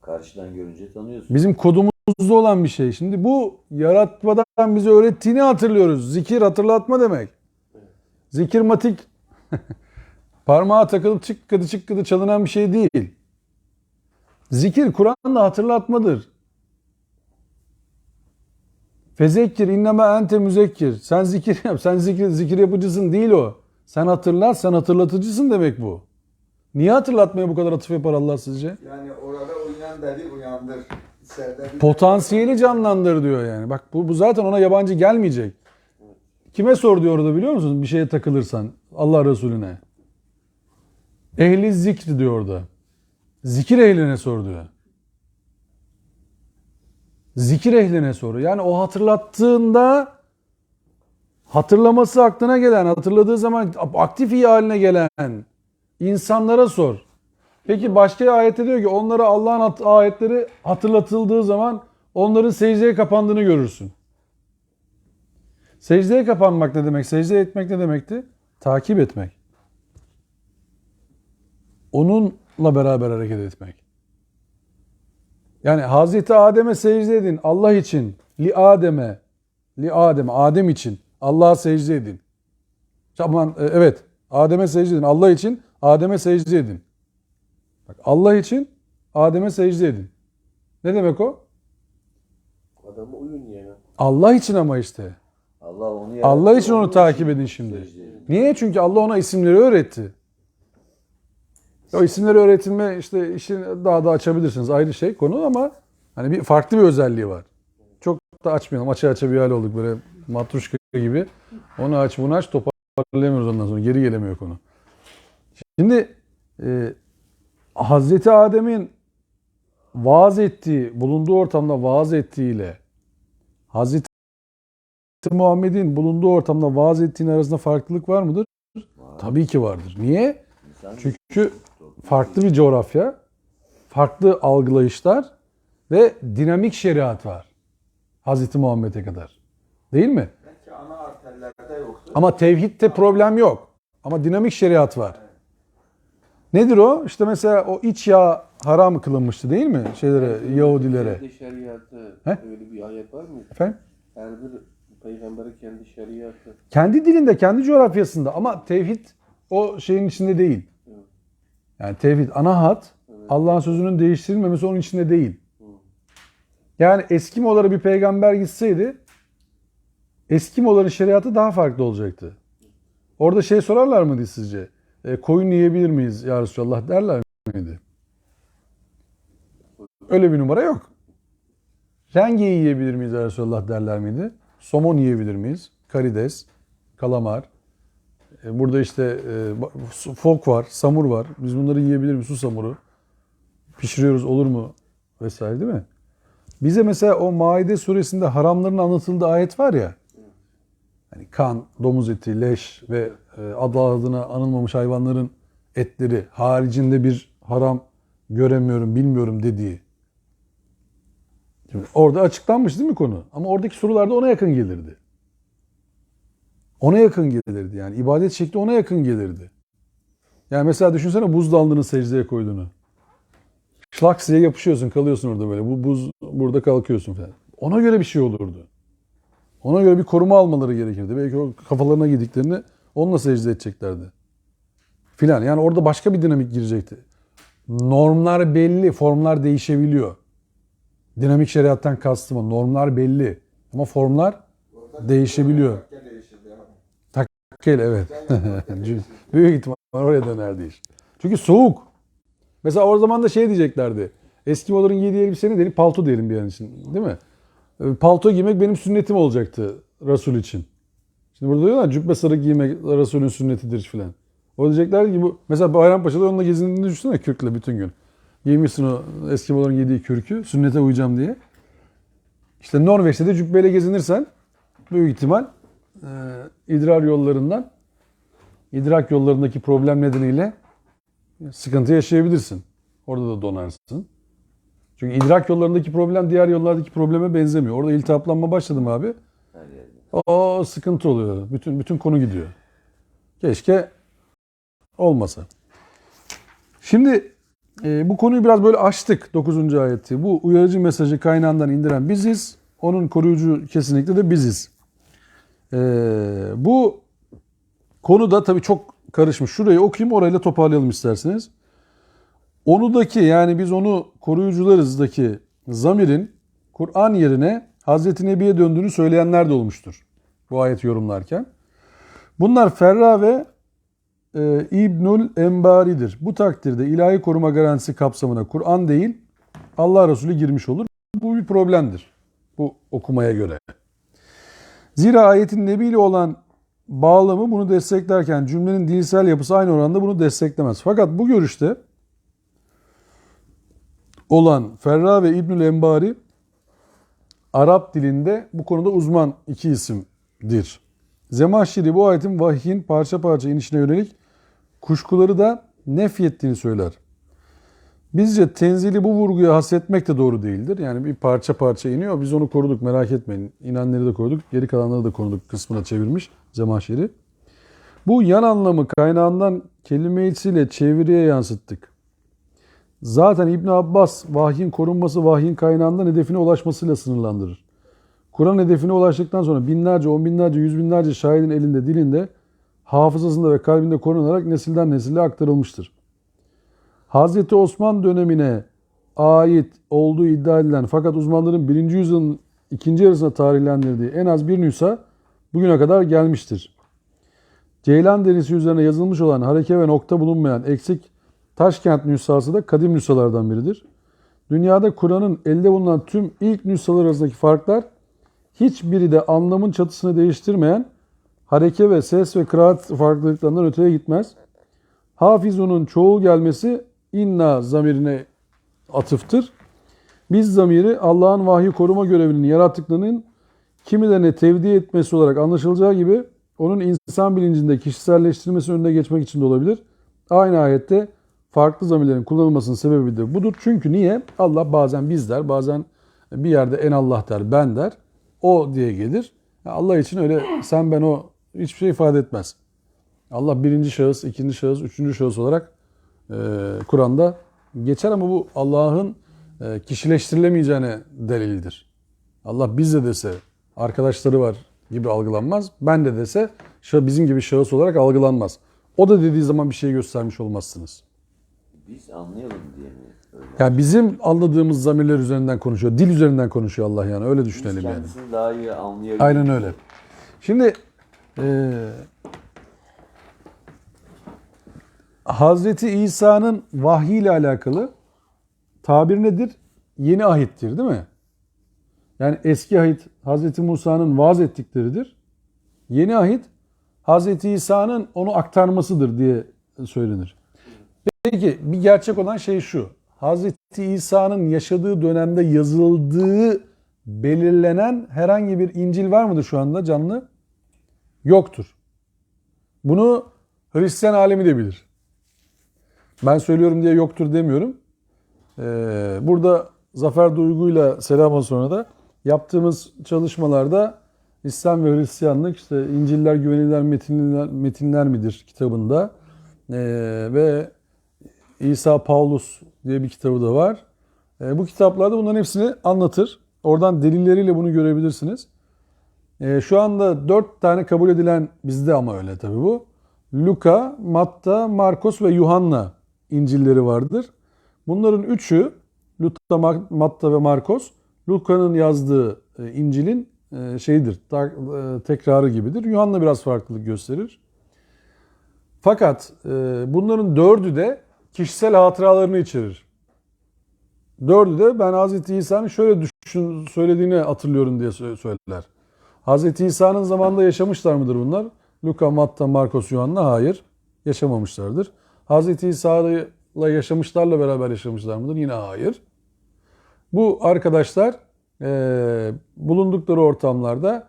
Karşıdan görünce tanıyorsun. Bizim kodumuzda olan bir şey. Şimdi bu yaratmadan bize öğrettiğini hatırlıyoruz. Zikir hatırlatma demek. Zikirmatik parmağa takılıp çıkkıdı çıkkıdı çalınan bir şey değil. Zikir Kur'an'da hatırlatmadır. Fezekkir inneme ente müzekkir. Sen zikir yap. Sen zikir yapıcısın değil o. Sen hatırlat, sen hatırlatıcısın demek bu. Niye hatırlatmaya bu kadar atıf yapar Allah sizce? Yani orada uyan dedi uyandır. İçeride Potansiyeli canlandır diyor yani. Bak bu zaten ona yabancı gelmeyecek. Kime sor diyor orada biliyor musunuz? Bir şeye takılırsan Allah Resulüne. Ehli zikri diyor orada. Zikir ehline sor diyor. Zikir ehline sor. Yani o hatırlattığında hatırlaması aklına gelen, hatırladığı zaman aktif iyi haline gelen insanlara sor. Peki başka ayette diyor ki onlara Allah'ın ayetleri hatırlatıldığı zaman onların secdeye kapandığını görürsün. Secdeye kapanmak ne demek? Secde etmek ne demekti? Takip etmek. Onunla beraber hareket etmek. Yani Hazreti Adem'e secde edin Allah için. Li Adem'e, Adem için. Allah'a secde edin. Aman evet, Adem'e secde edin. Allah için Adem'e secde edin. Bak Allah için Adem'e secde edin. Ne demek o? Adama uyun yani. Allah için ama işte. Allah onu yarattı. Allah için onu onun takip edin şimdi. secde edin. Niye? Çünkü Allah ona isimleri öğretti. O isimleri öğretilme işte işini daha da açabilirsiniz. Ayrı şey konu ama hani bir farklı bir özelliği var. Çok da açmayalım. Açı bir hal olduk böyle matruşka gibi. Onu aç bunu aç toparlayamıyoruz ondan sonra. Geri gelemiyor konu. Şimdi Hazreti Adem'in vaaz ettiği, bulunduğu ortamda vaaz ettiğiyle Hazreti Muhammed'in bulunduğu ortamda vaaz ettiğinin arasında farklılık var mıdır? Tabii ki vardır. Niye? İnsan Çünkü farklı bir coğrafya, farklı algılayışlar ve dinamik şeriat var. Hazreti Muhammed'e kadar. Değil mi? belki ana arterlerde yoktu. Ama tevhidde problem yok. Ama dinamik şeriat var. Nedir o? İşte mesela o iç yağ haram kılınmıştı değil mi? Yahudilere. Kendi şeriatı He? öyle bir ayet var mı? Efendim? Her bir peygamberi kendi şeriatı. Kendi dilinde, kendi coğrafyasında ama tevhid o şeyin içinde değil. Yani tevhid ana hat, Allah'ın sözünün değiştirilmemesi onun içinde değil. Yani Eskimolara bir peygamber gitseydi Eskimoların şeriatı daha farklı olacaktı. Orada şey sorarlar mıydı sizce? Koyun yiyebilir miyiz ya Resulallah derler miydi? Öyle bir numara yok. Rengeyi yiyebilir miyiz ya Resulallah derler miydi? Somon yiyebilir miyiz? Karides, kalamar. Burada işte fok var, samur var. Biz bunları yiyebilir miyiz? Su samuru. Pişiriyoruz olur mu? Vesaire değil mi? Bize mesela o Maide suresinde haramların anlatıldığı ayet var ya. Hani kan, domuz eti, leş ve adı adına anılmamış hayvanların etleri haricinde bir haram göremiyorum, bilmiyorum dediği. Şimdi orada açıklanmış değil mi konu? Ama oradaki sorularda ona yakın gelirdi. Ona yakın gelirdi yani. İbadet şekli ona yakın gelirdi. Yani mesela düşünsene buzdağlarını secdeye koyduğunu. Şlaks diye yapışıyorsun, kalıyorsun orada böyle. Bu buz burada kalkıyorsun falan. Ona göre bir şey olurdu. Ona göre bir koruma almaları gerekirdi. Belki o kafalarına girdiklerini onunla secde edeceklerdi. Filan. Yani orada başka bir dinamik girecekti. Normlar belli, formlar değişebiliyor. Dinamik şeriattan kastım o. Normlar belli. Ama formlar değişebiliyor. Takke değişirdi yani. Takkel evet. Büyük ihtimal oraya dönerdi iş. Çünkü soğuk. Mesela o zaman da şey diyeceklerdi. Eskimoların giydiği elbise ne diyelim? Palto diyelim bir an için. Değil mi? Palto giymek benim sünnetim olacaktı Resul için. Şimdi burada diyorlar cübbe sarık giymek Resulün sünnetidir filan. O diyecekler ki bu mesela Bayrampaşa'da onunla gezindiğini düşünsene kürkle bütün gün. Giymişsin o Eskimoların giydiği kürkü sünnete uyacağım diye. İşte Norveç'te de cübbeyle gezinirsen büyük ihtimal idrak yollarındaki problem nedeniyle sıkıntı yaşayabilirsin. Orada da donarsın. Çünkü idrak yollarındaki problem diğer yollardaki probleme benzemiyor. Orada iltihaplanma başladı mı abi? Her yerde. O sıkıntı oluyor. Bütün konu gidiyor. Keşke olmasa. Şimdi bu konuyu biraz böyle açtık 9. ayeti. Bu uyarıcı mesajı kaynağından indiren biziz. Onun koruyucu kesinlikle de biziz. Bu konuda tabii çok karışmış. Şurayı okuyayım, orayla toparlayalım isterseniz. Onudaki, yani biz onu koruyucularızdaki zamirin Kur'an yerine Hazreti Nebi'ye döndüğünü söyleyenler de olmuştur bu ayeti yorumlarken. Bunlar Ferra ve İbnül Embari'dir. Bu takdirde ilahi koruma garantisi kapsamına Kur'an değil Allah Resulü girmiş olur. Bu bir problemdir bu okumaya göre. Zira ayetin Nebi ile olan bağlamı bunu desteklerken cümlenin dilsel yapısı aynı oranda bunu desteklemez. Fakat bu görüşte olan Ferra ve İbnül Embari Arap dilinde bu konuda uzman iki isimdir. Zemahşeri bu ayetin vahyin parça parça inişine yönelik kuşkuları da nefyettiğini söyler. Bizce tenzili bu vurguya hasretmek de doğru değildir. Yani bir parça parça iniyor. Biz onu koruduk, merak etmeyin. İnenleri de koruduk, geri kalanları da koruduk kısmına çevirmiş Zemahşeri. Bu yan anlamı kaynağından kelimesiyle çeviriye yansıttık. Zaten İbn Abbas vahyin korunması vahyin kaynağından hedefine ulaşmasıyla sınırlandırır. Kur'an hedefine ulaştıktan sonra binlerce, on binlerce, yüz binlerce şahidin elinde, dilinde, hafızasında ve kalbinde korunarak nesilden nesile aktarılmıştır. Hazreti Osman dönemine ait olduğu iddia edilen fakat uzmanların 1. yüzyılın 2. yarısına tarihlendirdiği en az bir nüsha bugüne kadar gelmiştir. Ceylan derisi üzerine yazılmış olan hareke ve nokta bulunmayan eksik Taşkent nüshası da kadim nüshalardan biridir. Dünyada Kur'an'ın elde bulunan tüm ilk nüshalar arasındaki farklar hiçbiri de anlamın çatısını değiştirmeyen hareke ve ses ve kıraat farklılıklarından öteye gitmez. Hafizunun çoğul gelmesi inna zamirine atıftır. Biz zamiri Allah'ın vahyi koruma görevinin yarattıklarının kimilerine tevdi etmesi olarak anlaşılacağı gibi onun insan bilincinde kişiselleştirilmesi önüne geçmek için de olabilir. Aynı ayette farklı zamirlerin kullanılmasının sebebi de budur. Çünkü niye? Allah bazen biz der, bazen bir yerde en Allah der, ben der. O diye gelir. Allah için öyle sen ben o hiçbir şey ifade etmez. Allah birinci şahıs, ikinci şahıs, üçüncü şahıs olarak Kur'an'da geçer ama bu Allah'ın kişileştirilemeyeceğine delildir. Allah biz de dese arkadaşları var gibi algılanmaz. Ben de dese bizim gibi şahıs olarak algılanmaz. O da dediği zaman bir şey göstermiş olmazsınız. Biz anlayalım diye mi? Öyle. Yani bizim anladığımız zamirler üzerinden konuşuyor. Dil üzerinden konuşuyor Allah yani. Öyle düşünelim Biz yani. kendisini daha iyi anlayabiliriz. Aynen öyle. Şimdi Hazreti İsa'nın vahyi ile alakalı tabir nedir? Yeni ahittir değil mi? Yani eski ahit Hazreti Musa'nın vaaz ettikleridir. Yeni ahit Hazreti İsa'nın onu aktarmasıdır diye söylenir. Peki bir gerçek olan şey şu. Hazreti İsa'nın yaşadığı dönemde yazıldığı belirlenen herhangi bir İncil var mıdır şu anda canlı? Yoktur. Bunu Hristiyan alemi de bilir. Ben söylüyorum diye yoktur demiyorum. Burada Zafer Duygu'yla selam sonra da yaptığımız çalışmalarda İslam ve Hristiyanlık işte İncil'ler güvenilir metinler midir kitabında ve İsa Paulus diye bir kitabı da var. Bu kitaplarda bunların hepsini anlatır. Oradan delilleriyle bunu görebilirsiniz. Şu anda 4 tane kabul edilen, bizde ama öyle tabii bu. Luka, Matta, Markos ve Yuhanna İncil'leri vardır. Bunların üçü, Luka, Matta ve Markos, Luka'nın yazdığı İncil'in tekrarı gibidir. Yuhanna biraz farklılık gösterir. Fakat bunların 4'ü de kişisel hatıralarını içerir. 4'ü de ben Hazreti İsa'nın şöyle söylediğini hatırlıyorum diye söyler. Hazreti İsa'nın zamanında yaşamışlar mıdır bunlar? Luka, Matta, Markos, Yuhanna hayır. Yaşamamışlardır. Hazreti İsa'yla yaşamışlarla beraber yaşamışlar mıdır? Yine hayır. Bu arkadaşlar bulundukları ortamlarda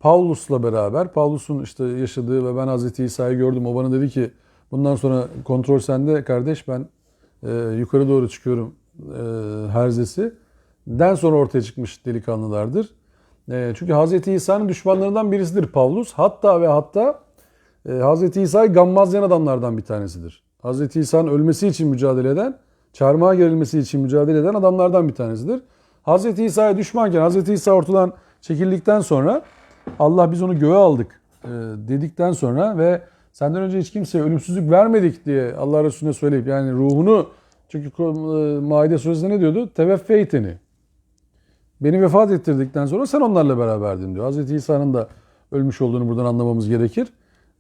Paulus'la beraber, Paulus'un işte yaşadığı ve ben Hazreti İsa'yı gördüm. O bana dedi ki bundan sonra kontrol sende kardeş, ben yukarı doğru çıkıyorum herzesi den sonra ortaya çıkmış delikanlılardır. Çünkü Hz. İsa'nın düşmanlarından birisidir Pavlus. Hatta ve hatta Hz. İsa'yı gammazlayan adamlardan bir tanesidir. Hz. İsa'nın ölmesi için mücadele eden, çarmıha gerilmesi için mücadele eden adamlardan bir tanesidir. Hz. İsa'ya düşmanken Hz. İsa ortadan çekildikten sonra Allah biz onu göğe aldık dedikten sonra ve senden önce hiç kimseye ölümsüzlük vermedik diye Allah Resulüne söyleyip yani ruhunu, çünkü Maide Suresi'nde ne diyordu? Teveffeyteni. Beni vefat ettirdikten sonra sen onlarla beraberdin diyor. Hz. İsa'nın da ölmüş olduğunu buradan anlamamız gerekir.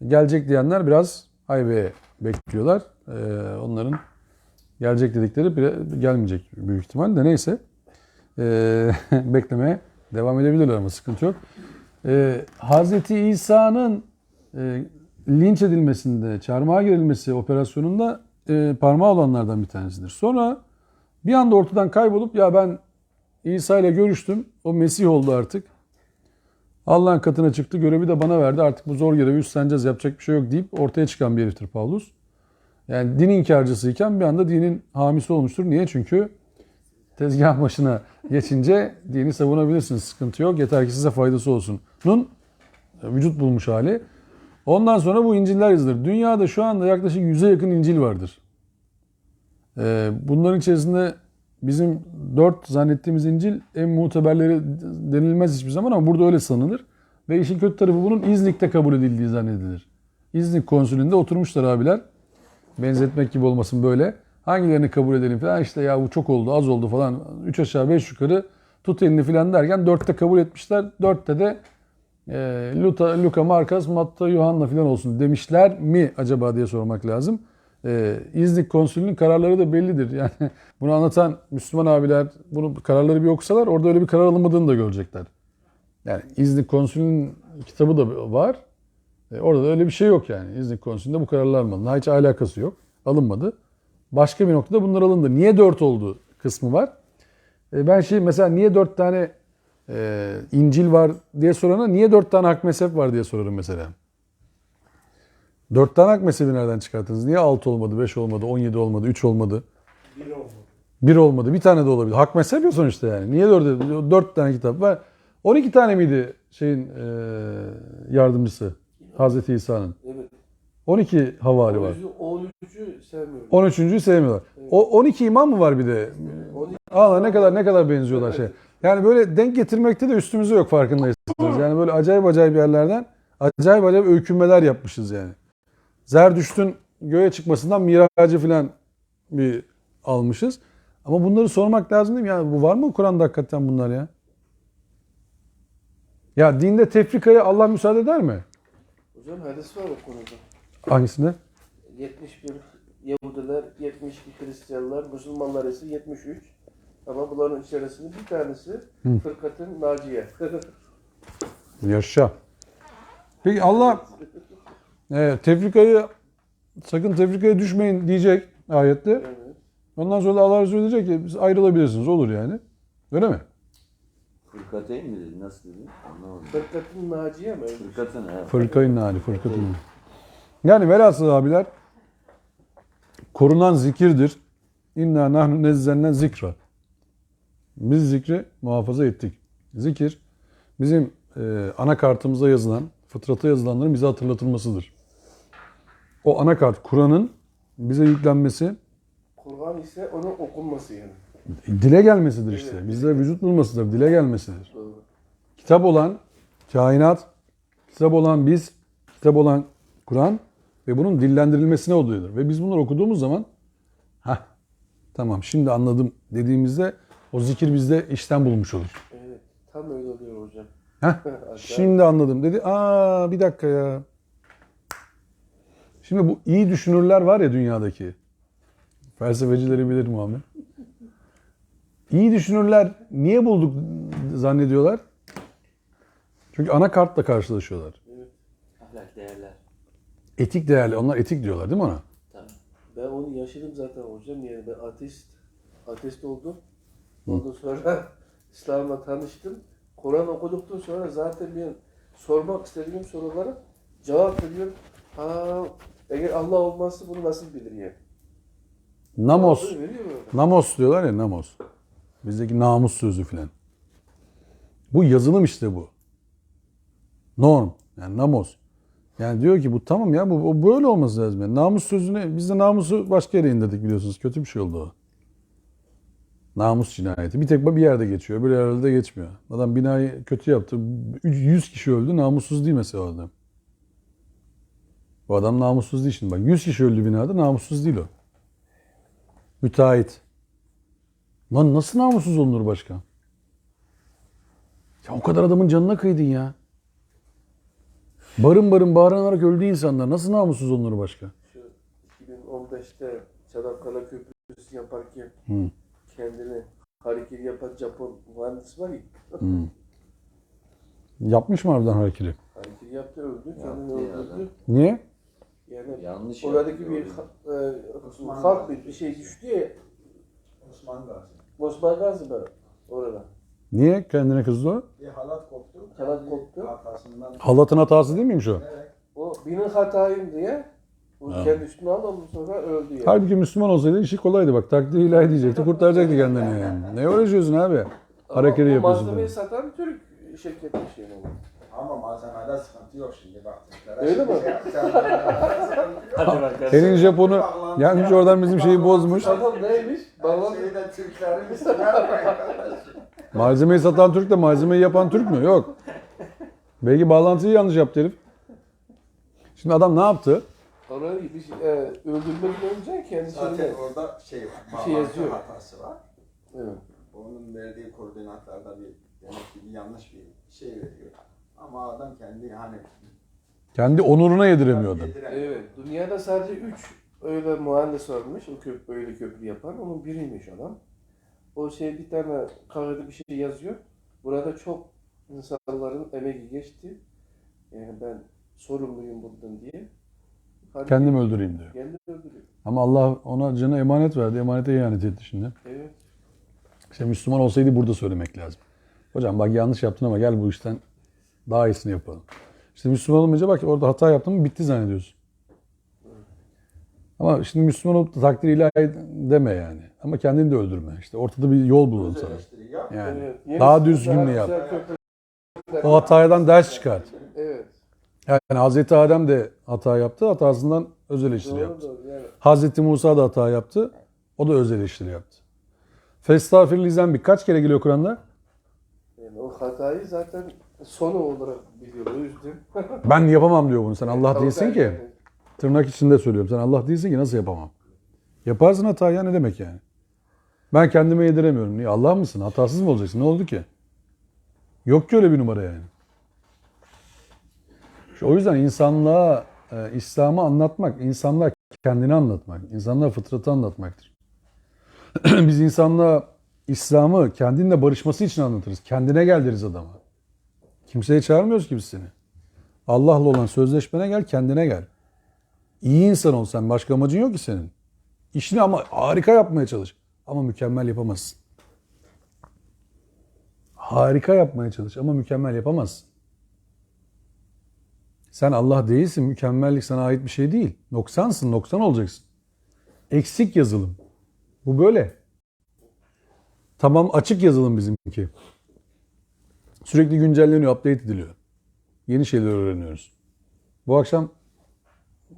Gelecek diyenler biraz hayveye bekliyorlar. Onların gelecek dedikleri gelmeyecek büyük ihtimalle. Neyse. Beklemeye devam edebilirler ama sıkıntı yok. Hz. İsa'nın linç edilmesinde, çarmıha gerilmesi operasyonunda parmağı olanlardan bir tanesidir. Sonra bir anda ortadan kaybolup ya ben İsa ile görüştüm. O Mesih oldu artık. Allah'ın katına çıktı. Görevi de bana verdi. Artık bu zor görevi üstleneceğiz. Yapacak bir şey yok deyip ortaya çıkan bir heriftir Pavlus. Yani din inkarcısıyken bir anda dinin hamisi olmuştur. Niye? Çünkü tezgah başına geçince dini savunabilirsiniz. Sıkıntı yok. Yeter ki size faydası olsun. Vücut bulmuş hali. Ondan sonra bu İncil'ler yazılır. Dünyada şu anda yaklaşık 100'e yakın İncil vardır. Bunların içerisinde bizim 4 zannettiğimiz İncil en muteberleri denilmez hiçbir zaman ama burada öyle sanılır. Ve işin kötü tarafı bunun İznik'te kabul edildiği zannedilir. İznik konsülünde oturmuşlar abiler. Benzetmek gibi olmasın böyle. Hangilerini kabul edelim falan, işte ya bu çok oldu, az oldu falan. 3 aşağı 5 yukarı tut elini falan derken 4'te kabul etmişler. 4'te de Luka, Markas, Matta, Yuhanna falan olsun demişler mi acaba diye sormak lazım. İznik konsülünün kararları da bellidir. Yani bunu anlatan Müslüman abiler bunu kararları bir okusalar orada öyle bir karar alınmadığını da görecekler. Yani İznik konsülünün kitabı da var. Orada da öyle bir şey yok yani. İznik konsülünde bu kararlar alınmadı. Hiç alakası yok. Alınmadı. Başka bir noktada bunlar alındı. Niye 4 oldu kısmı var. Ben mesela niye 4 tane İncil var diye sorana niye 4 tane hak mezhep var diye sorarım mesela. 4 tane hak mezhebi nereden çıkarttınız? Niye 6 olmadı, 5 olmadı, 17 olmadı, 3 olmadı? 1 olmadı. 1 olmadı. Bir tane de olabilir. Hak mezhep ya sonuçta yani. Niye 4 tane kitap var? 12 tane miydi şeyin yardımcısı? Hazreti İsa'nın. Evet. 12 havali var. 13'ü sevmiyorum. 13.'ü sevmiyorlar. Evet. O 12 imam mı var bir de? 12 Allah ne kadar benziyorlar şey. Yani böyle denk getirmekte de üstümüzde yok farkındaysanız. Yani böyle acayip yerlerden acayip öykünmeler yapmışız yani. Zerdüşt'ün göğe çıkmasından miracı falan bir almışız. Ama bunları sormak lazım değil mi? Yani bu var mı Kur'an'da hakikaten bunlar ya? Ya dinde tefrikaya Allah müsaade eder mi? Hocam hadis var o konuda. Hangisinde? 71 Yahudiler, 72 Hristiyanlar, Müslümanlar ise 73. Ama bunların içerisinde bir tanesi Fırkatın Naciye. Yaşa. Peki Allah sakın tefrikaya düşmeyin diyecek ayette. Evet. Ondan sonra da Allah Resulü diyecek ki siz ayrılabilirsiniz. Olur yani. Öyle mi? Fırkateyn mi dedi? Nasıl dedi? Anlamadım. Fırkatın Naciye mi? Fırkatın ha. Fırkayın nari, fırkatın. Yani velhasıl abiler korunan zikirdir. İnna nahnu nezzelne zikra. Biz zikri muhafaza ettik. Zikir bizim anakartımıza yazılan, fıtrata yazılanların bize hatırlatılmasıdır. O anakart Kur'an'ın bize yüklenmesi, Kur'an ise onun okunması yani. dile gelmesidir işte. Evet. Bizde vücut bulmasıdır, dile gelmesidir. Doğru. Kitap olan kainat, kitap olan biz, kitap olan Kur'an ve bunun dillendirilmesine oluyordur. Ve biz bunları okuduğumuz zaman tamam şimdi anladım dediğimizde o zikir bizde işten bulmuş olur. Evet. Tam öyle oluyor hocam. Şimdi anladım dedi. Bir dakika ya. Şimdi bu iyi düşünürler var ya dünyadaki. Felsefecileri bilir Muhammed. İyi düşünürler niye bulduk zannediyorlar? Çünkü anakartla karşılaşıyorlar. Ahlak değerler. Etik değerli. Onlar etik diyorlar değil mi ona? Tabii. Ben onu yaşadım zaten hocam. Yani ben ateist oldum. Ondan sonra İslam'la tanıştım. Kur'an okuduktan sonra zaten ben sormak istediğim sorulara cevap veriyorum. Eğer Allah olmazsa bunu nasıl bilir yani? Namos. Veriyor mu? Namos diyorlar ya, namos. Bizdeki namus sözü filan. Bu yazılım işte bu. Norm. Yani namos. Yani diyor ki bu tamam ya, bu böyle olması lazım. Yani namus sözüne, biz de namusu başka yere indirdik biliyorsunuz. Kötü bir şey oldu o. Namus cinayeti. Bir tek bir yerde geçiyor. Bir yerde geçmiyor. Adam binayı kötü yaptı. 100 kişi öldü. Namussuz değil mesela o adam. Bu adam namussuz değil şimdi. Bak 100 kişi öldü binada. Namussuz değil o. Müteahhit. Lan nasıl namussuz olunur başka? Ya o kadar adamın canına kıydın ya. Barın barın bağıranarak öldü insanlar. Nasıl namussuz olunur başka? Şu 2015'te Çanakkale Köprüsü yaparken Hı. kendini hareketi yapan Japon mühendis var ya. Yapmış mı harbiden hareketi? Hareketi yaptı, öldü. Kendini Yaptı ya öldürdü. Niye? Yani Yanlış oradaki yaptı, bir Osman halk Gazi. bir şey düştü ya. Osman Gazi. Osman Gazi var orada. Niye kendine kızdı o? Bir halat koptu. Halat Kendi koptu. Hatasından. Halatın hatası değil miymiş o? Evet. O benim hatayım diye o Ha. kendi üstüne aldı, ondan sonra öldü yani. Halbuki Müslüman olsaydı işi kolaydı bak. Takdir ilahi diyecekti. Kurtaracaktı kendini yani. Ne uğraşıyorsun abi? Hareketi Ama o yapıyorsun. malzemeyi satan Türk şirketi şey oldu. Ama malzemede sıkıntı yok şimdi bak. Öyle mi? Hadi bakalım. Elin Japon'u gelmiş oradan bizim şeyi bozmuş. Bakalım neymiş? Bakalım. Şeyde Türklerin ismi vermeyin. Malzemeyi satan Türk de malzemeyi yapan Türk mü? Yok. Belki bağlantıyı yanlış yaptı herif. Şimdi adam ne yaptı? Orayı bir şey, öldürmeden önce kendi Zaten şeyine. orada şey var. Bir şey bağlantı yazıyor. hatası var. Evet. Onun verdiği koordinatlarda bir demek ki bir yanlış bir şey veriyor. Ama adam kendi hani Kendi onuruna yediremiyordu. yediremiyor. Evet. Dünyada sadece 3 öyle mühendis varmış. O öyle köprü yapan. Onun biriymiş adam. O şey bir tane kahvede bir şey yazıyor. Burada çok insanların emeği geçti. Yani ben sorumluyum bundan diye. Halbuki Kendim öldüreyim diyor. kendi öldürüyor. Ama Allah ona canı emanet verdi. Emanete ihanet etti şimdi. Evet. İşte Müslüman olsaydı burada söylemek lazım. Hocam bak yanlış yaptın ama gel bu işten daha iyisini yapalım. İşte Müslüman olmayınca bak orada hata yaptın mı bitti zannediyorsun. Ama şimdi Müslüman olup da takdir ilahi deme yani. Ama kendini de öldürme. İşte ortada bir yol bulalım Öz sana. eleştiri yap. Yani Evet. Yenisi daha düzgün daha mü yap? güzel köprüler. O hatadan ders çıkart. Evet. Yani Hazreti Adem de hata yaptı. Hatasından öz eleştiri Doğru yaptı. doğru. Yani Hazreti Musa da hata yaptı. O da öz eleştiri yaptı. Festağfirilizden kaç kere geliyor Kur'an'da? Yani o hatayı zaten sonu olarak biliyor. O yüzden. Ben yapamam diyor bunu. Sen Allah Tabii değilsin ben ki. yani. Tırnak içinde söylüyorum. Sen Allah değilsin ki nasıl yapamam? Yaparsın hata ya ne demek yani? Ben kendime yediremiyorum. Niye? Allah mısın? Hatasız mı olacaksın? Ne oldu ki? Yok ki öyle bir numara yani. O yüzden insanlığa İslam'ı anlatmak, insanlığa kendini anlatmak, insanlığa fıtratı anlatmaktır. Biz insanlığa İslam'ı kendinle barışması için anlatırız. Kendine gel deriz adama. Kimseye çağırmıyoruz ki biz seni. Allah'la olan sözleşmene gel, kendine gel. İyi insan ol sen. Başka amacın yok ki senin. İşini ama harika yapmaya çalış. Ama mükemmel yapamazsın. Harika yapmaya çalış ama mükemmel yapamazsın. Sen Allah değilsin. Mükemmellik sana ait bir şey değil. Noksansın. Noksan olacaksın. Eksik yazılım. Bu böyle. Tamam açık yazılım bizimki. Sürekli güncelleniyor, update ediliyor. Yeni şeyler öğreniyoruz. Bu akşam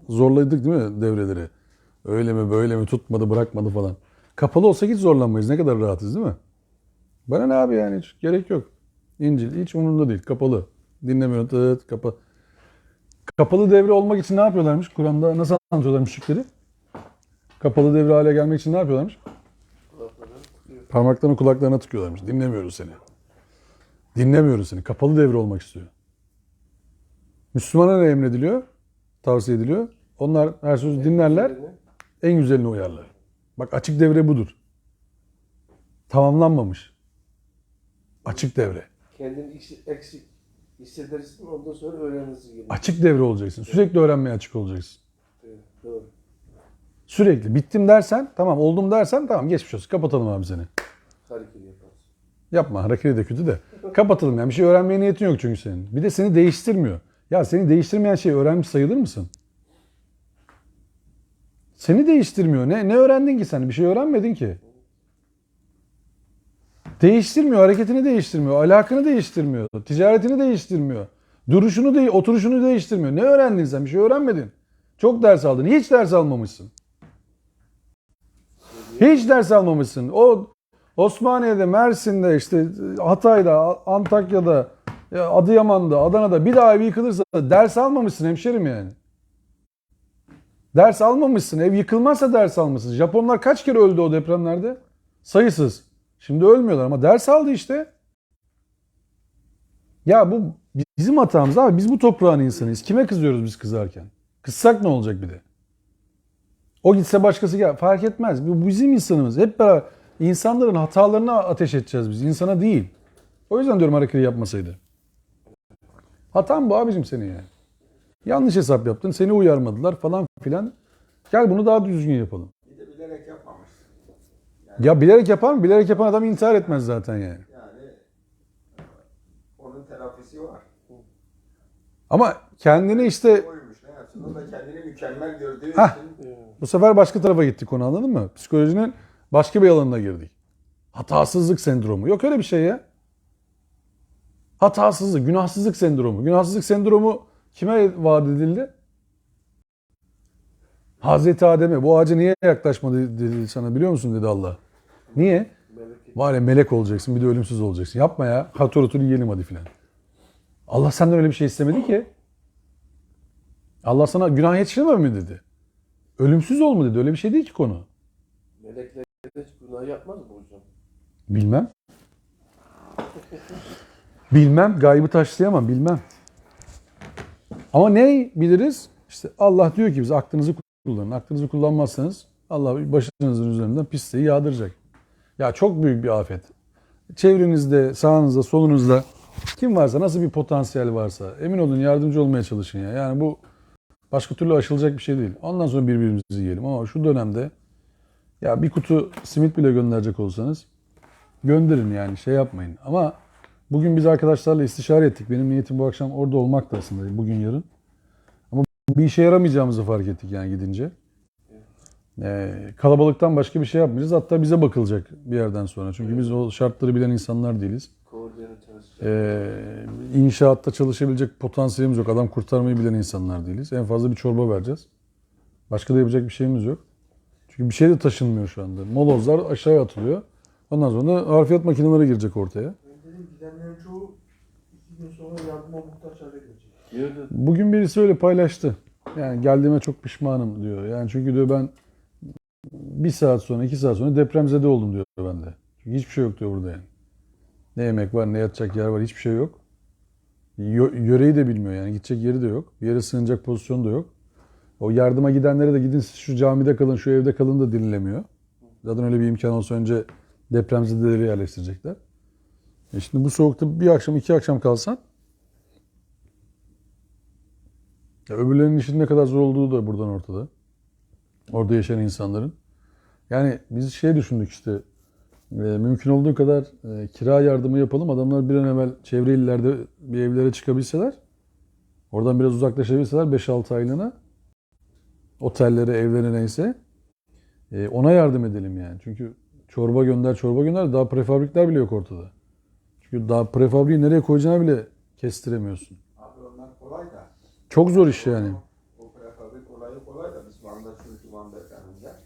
zorladık değil mi devreleri? Öyle mi böyle mi tutmadı bırakmadı falan. Kapalı olsa hiç zorlanmayız. Ne kadar rahatız değil mi? Bana ne abi yani hiç gerek yok. İncil hiç umurumda değil. Kapalı. Dinlemiyor. Tıt, kapalı. Kapalı devre olmak için ne yapıyorlarmış? Kur'an'da nasıl anlatıyorlarmış Türkleri? Kapalı devre hale gelmek için ne yapıyorlarmış? Parmaklarını kulaklarına tıkıyorlarmış. Dinlemiyoruz seni. Dinlemiyoruz seni. Kapalı devre olmak istiyor. Müslümana ne emrediliyor? Tavsiye ediliyor. Onlar her sözü dinlerler. En güzeline uyarlar. Bak açık devre budur. Tamamlanmamış. Açık devre. Kendini eksik hissedersin, ondan sonra öğrenirsin gibi. Açık devre olacaksın. Sürekli öğrenmeye açık olacaksın. Evet, doğru. Sürekli. Bittim dersen, tamam oldum dersen tamam geçmiş olsun. Kapatalım abi seni. Hareket yaparsın. Yapma. Hareketi de kötü de. Kapatalım yani. Bir şey öğrenmeye niyetin yok çünkü senin. Bir de seni değiştirmiyor. Ya seni değiştirmeyen şeyi öğrenmiş sayılır mısın? Seni değiştirmiyor. Ne öğrendin ki sen? Bir şey öğrenmedin ki. Değiştirmiyor, hareketini değiştirmiyor, ahlakını değiştirmiyor, ticaretini değiştirmiyor. Duruşunu oturuşunu değiştirmiyor. Ne öğrendin sen? Bir şey öğrenmedin. Çok ders aldın. Hiç ders almamışsın. Hiç ders almamışsın. O Osmaniye'de, Mersin'de, işte Hatay'da, Antakya'da, Adıyaman'da, Adana'da bir daha ev yıkılırsa ders almamışsın hemşerim yani. Ders almamışsın. Ev yıkılmazsa ders almışsın. Japonlar kaç kere öldü o depremlerde? Sayısız. Şimdi ölmüyorlar ama ders aldı işte. Ya bu bizim hatamız abi. Biz bu toprağın insanıyız. Kime kızıyoruz biz kızarken? Kızsak ne olacak bir de? O gitse başkası gel. Fark etmez. Bu bizim insanımız. Hep beraber insanların hatalarına ateş edeceğiz biz. İnsana değil. O yüzden diyorum hareketi yapmasaydı. Hatan bu abicim senin yani. Yanlış hesap yaptın. Seni uyarmadılar falan filan. Gel bunu daha düzgün yapalım. Bir de bilerek yapmamış. Ya bilerek yapar mı? Bilerek yapan adam intihar etmez zaten yani. Yani onun telafisi var. Ama kendini işte Oymuş ne yapsın? O da kendini mükemmel gördüğü Hah. için bu sefer başka tarafa gittik konu, anladın mı? Psikolojinin başka bir alanına girdik. Hatasızlık sendromu. Yok öyle bir şey ya. Hatasızlık, günahsızlık sendromu. Günahsızlık sendromu kime vaat edildi? Hazreti Adem'e bu ağaca niye yaklaşma dedi sana, biliyor musun dedi Allah. Niye? Var ya melek olacaksın, bir de ölümsüz olacaksın. Yapma ya. Otur otur yiyelim hadi filan. Allah senden öyle bir şey istemedi ki. Allah sana günah yetiştirme mi dedi. Ölümsüz ol mu dedi. Öyle bir şey değil ki konu. Melekler hiç günah yapmaz mı hocam? Bilmem. Bilmem. Gaybı taşlayamam. Bilmem. Ama ne biliriz? İşte Allah diyor ki biz aklınızı kullanın. Aklınızı kullanmazsanız Allah başınızın üzerinden pisliği yağdıracak. Ya çok büyük bir afet. Çevrenizde, sağınızda, solunuzda kim varsa, nasıl bir potansiyel varsa emin olun yardımcı olmaya çalışın ya. Yani bu başka türlü aşılacak bir şey değil. Ondan sonra birbirimizi yiyelim. Ama şu dönemde ya bir kutu simit bile gönderecek olsanız gönderin yani, şey yapmayın. Ama bugün biz arkadaşlarla istişare ettik. Benim niyetim bu akşam orada olmak da aslında, bugün yarın. Ama bir işe yaramayacağımızı fark ettik yani gidince. Kalabalıktan başka bir şey yapmayacağız. Hatta bize bakılacak bir yerden sonra. Çünkü biz o şartları bilen insanlar değiliz. Koordine çalışacak. İnşaatta çalışabilecek potansiyelimiz yok. Adam kurtarmayı bilen insanlar değiliz. En fazla bir çorba vereceğiz. Başka da yapacak bir şeyimiz yok. Çünkü bir şey de taşınmıyor şu anda. Molozlar aşağıya atılıyor. Ondan sonra da harfiyat makineleri girecek ortaya. Ben dedim gidenlerin çoğu 2 gün sonra yardıma muhtaç hale gelecek. Yürüdü. Bugün birisi öyle paylaştı. Yani geldiğime çok pişmanım diyor. Yani çünkü diyor ben 1 saat sonra 2 saat sonra depremzede oldum diyor bende. Çünkü hiçbir şey yok diyor burada yani. Ne yemek var, ne yatacak yer var, hiçbir şey yok. Yöreyi de bilmiyor yani, gidecek yeri de yok. Bir yere sığınacak pozisyonu da yok. O yardıma gidenlere de gidin siz şu camide kalın, şu evde kalın da dinlemiyor. Zaten öyle bir imkan olsa önce depremzedeleri yerleştirecekler. Şimdi bu soğukta bir akşam, 2 akşam kalsan, ya öbürlerinin işin ne kadar zor olduğu da buradan ortada. Orada yaşayan insanların. Yani biz şey düşündük işte, mümkün olduğu kadar kira yardımı yapalım. Adamlar bir an evvel çevre illerde bir evlere çıkabilseler, oradan biraz uzaklaşabilseler 5-6 aylığına, otellere, evlere neyse, ona yardım edelim yani. Çünkü çorba gönder, çorba gönder, daha prefabrikler bile yok ortada. Çünkü daha prefabriği nereye koyacağını bile kestiremiyorsun. abi onlar kolay da. Çok zor iş yani. O prefabrik olayı kolay da biz Van'da çünkü Van'da efendimizler.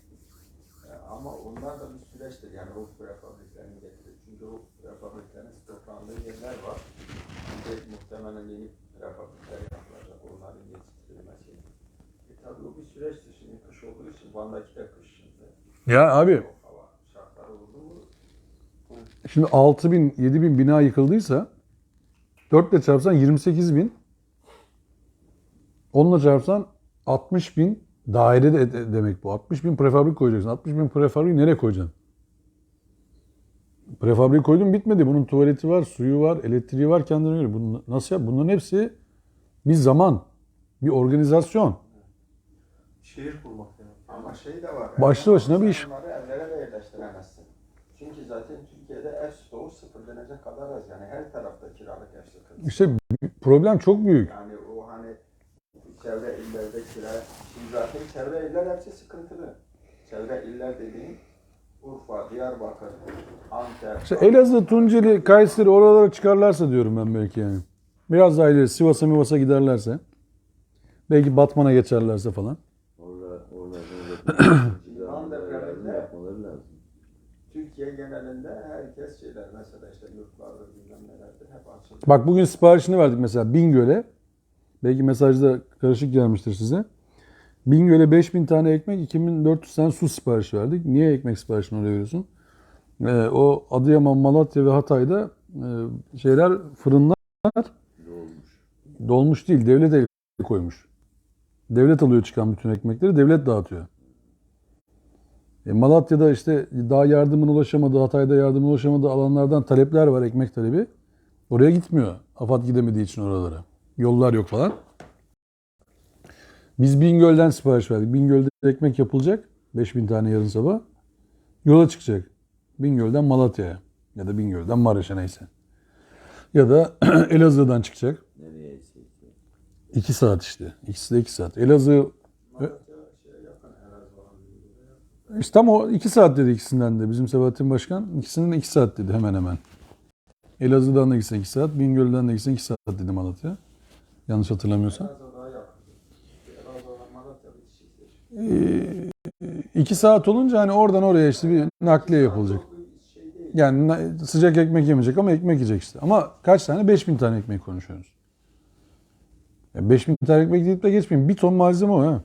Ama onlar da bir süreçtir yani o prefabriklerini getirir. Çünkü o prefabriklerin stoklandığı yerler var. Şimdi muhtemelen yeni prefabrikler yapılacak, onların yetiştirilmesi. Tabii o bir süreçtir. Şimdi kış olduğu için Van'daki de kış şimdi. Ya abi, O hava şartları oldu mu? şimdi 6.000, 7.000 bina yıkıldıysa 4 ile çarpsan 28.000, 10 ile çarpsan 60.000 daire demek bu. 60.000 prefabrik koyacaksın. 60.000 prefabriği nereye koyacaksın? Prefabriği koydun bitmedi. Bunun tuvaleti var, suyu var, elektriği var kendine göre. Bunu nasıl yap? Bunların hepsi bir zaman, bir organizasyon. Şehir kurmak yani. Ama şey de var. Başlı başına bir iş. Bunları evlere de yerleştiremezsin. Çünkü zaten Türkiye'de ev stoğu sıfırlanacak kadar az. Yani her tarafta kiralık ev sıkıntısı. İşte problem çok büyük. Yani o hani çevre illerde kira, şimdi zaten çevre iller hepsi sıkıntılı. Çevre iller dediğin Urfa, Diyarbakır, Antep. İşte Elazığ, Tunceli, Kayseri oralara çıkarlarsa diyorum ben belki yani. Biraz daha ileri Sivas'a giderlerse. Belki Batman'a geçerlerse falan. İran depreminde yapmaları lazım. Türkiye genelinde herkes şeyler mesela işte yurtlardır bilmem nelerdir hep açıldı. Bak bugün siparişini verdik mesela Bingöl'e. Belki mesajda karışık gelmiştir size. Bingöl'e 5000 tane ekmek, 2400 tane su siparişi verdik. Niye ekmek siparişini oraya veriyorsun? O Adıyaman, Malatya ve Hatay'da fırınlar dolmuş değil, devlet el koymuş. Devlet alıyor çıkan bütün ekmekleri, devlet dağıtıyor. Malatya'da işte daha yardımın ulaşamadığı, Hatay'da yardımın ulaşamadığı alanlardan talepler var, ekmek talebi. Oraya gitmiyor. AFAD gidemediği için oralara. Yollar yok falan. Biz Bingöl'den sipariş verdik. Bingöl'de ekmek yapılacak. 5000 tane yarın sabah. Yola çıkacak. Bingöl'den Malatya'ya. Ya da Bingöl'den Maraş'a neyse. Ya da Elazığ'dan çıkacak. Nereye ise. 2 saat işte. İkisi de 2 saat. Elazığ işte tam o 2 saat dedi ikisinden de. Bizim Sebahattin Başkan ikisinin 2 saat dedi hemen hemen. Elazığ'dan da gitsen 2 saat, Bingöl'den de gitsen 2 saat dedi Malatya. Yanlış hatırlamıyorsam. 2 saat olunca hani oradan oraya işte bir nakliye yapılacak. Yani sıcak ekmek yemeyecek ama ekmek yiyecek işte. Ama kaç tane? 5000 tane ekmek konuşuyoruz. 5000 tane ekmek deyip de geçmeyin. 1 ton malzeme o ha.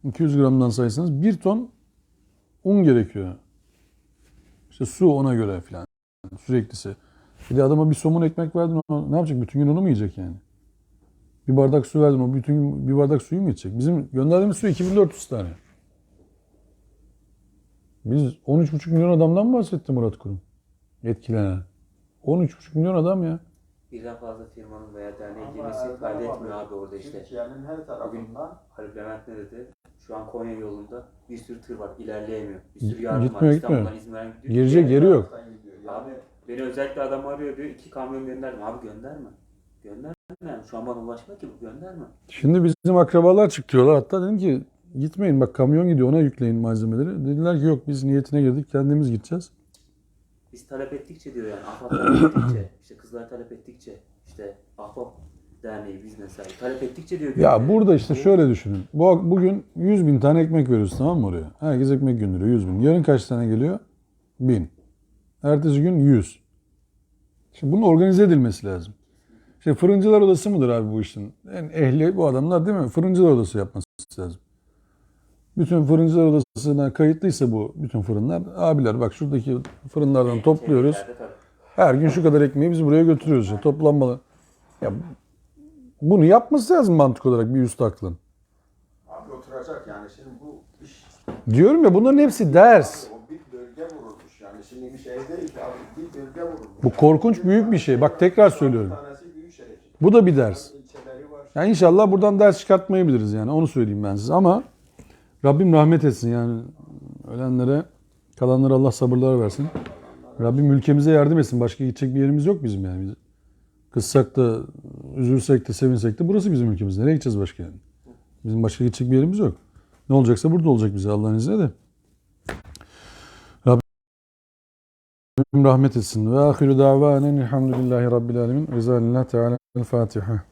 200 gramdan saysanız 1 ton un gerekiyor. İşte su ona göre falan. Süreklisi. Bir de adama bir somun ekmek verdin, o ne yapacak? Bütün gün onu mu yiyecek yani? Bir bardak su verdin, o bütün gün bir bardak suyu mu içecek? Bizim gönderdiğimiz su 2400 tane. Biz 13,5 milyon adamdan bahsetti Murat Kurum. Etkilenen. 13,5 milyon adam ya. Birden fazla firmanın veya derneğin girmesi kaydetmiyor abi orada işte. Türkiye'nin her tarafından Haluk Levent ne dedi? Şu an Konya yolunda bir sürü tır var, ilerleyemiyor. Bir sürü yardım var. Gitmiyor. İstanbul'dan İzmir'e gidiyor. Girecek yeri yok. gidiyor. Abi beni özellikle adam arıyor diyor, 2 kamyon gönderme. Abi gönderme. Gönderme yani. Şu an bana ulaşma ki bu, gönderme. Şimdi bizim akrabalar çıkıyorlar. Hatta dedim ki gitmeyin bak kamyon gidiyor ona yükleyin malzemeleri. Dediler ki yok biz niyetine girdik kendimiz gideceğiz. Biz talep ettikçe diyor yani. Ahbap talep ettikçe, işte kızlar talep ettikçe, işte Ahbap Derneği biz mesela talep ettikçe diyor. Ya burada işte şöyle düşünün. Bugün 100.000 tane ekmek veriyoruz tamam mı oraya? Herkes ekmek gönderiyor 100.000. Yarın kaç tane geliyor? 1000. Ertesi gün 100. Şimdi bunun organize edilmesi lazım. İşte fırıncılar odası mıdır abi bu işin? En ehli bu adamlar değil mi? Fırıncılar odası yapması lazım. Bütün fırıncılar odasına kayıtlıysa bu bütün fırınlar. Abiler bak şuradaki fırınlardan topluyoruz. Her gün şu kadar ekmeği biz buraya götürüyoruz. İşte toplanmalı. Ya bunu yapması lazım mantık olarak bir üst aklın. Abi oturacak yani şimdi bu iş Diyorum ya bunların hepsi ders. o bir bölge vurulmuş yani şimdi bir şey değil ki abi bir bölge vurulmuş. Bu korkunç büyük bir şey. Bak tekrar söylüyorum. Bir tanesi büyük şehir. Bu da bir ders. İlçeleri var. Yani inşallah buradan ders çıkartmayı biliriz yani. Onu söyleyeyim ben size. Ama Rabbim rahmet etsin yani. Ölenlere, kalanlara Allah sabırlar versin. Rabbim ülkemize yardım etsin. Başka gidecek bir yerimiz yok bizim yani. Biz kızsak da, üzülsek de, sevinsek de burası bizim ülkemiz. Nereye gideceğiz başka yani? Bizim başka gidecek bir yerimiz yok. Ne olacaksa burada olacak bize Allah'ın izniyle de. Rabbim rahmet etsin. Ve ahiru davanen elhamdülillahi rabbil alemin. Rizalillah Teala el Fatiha.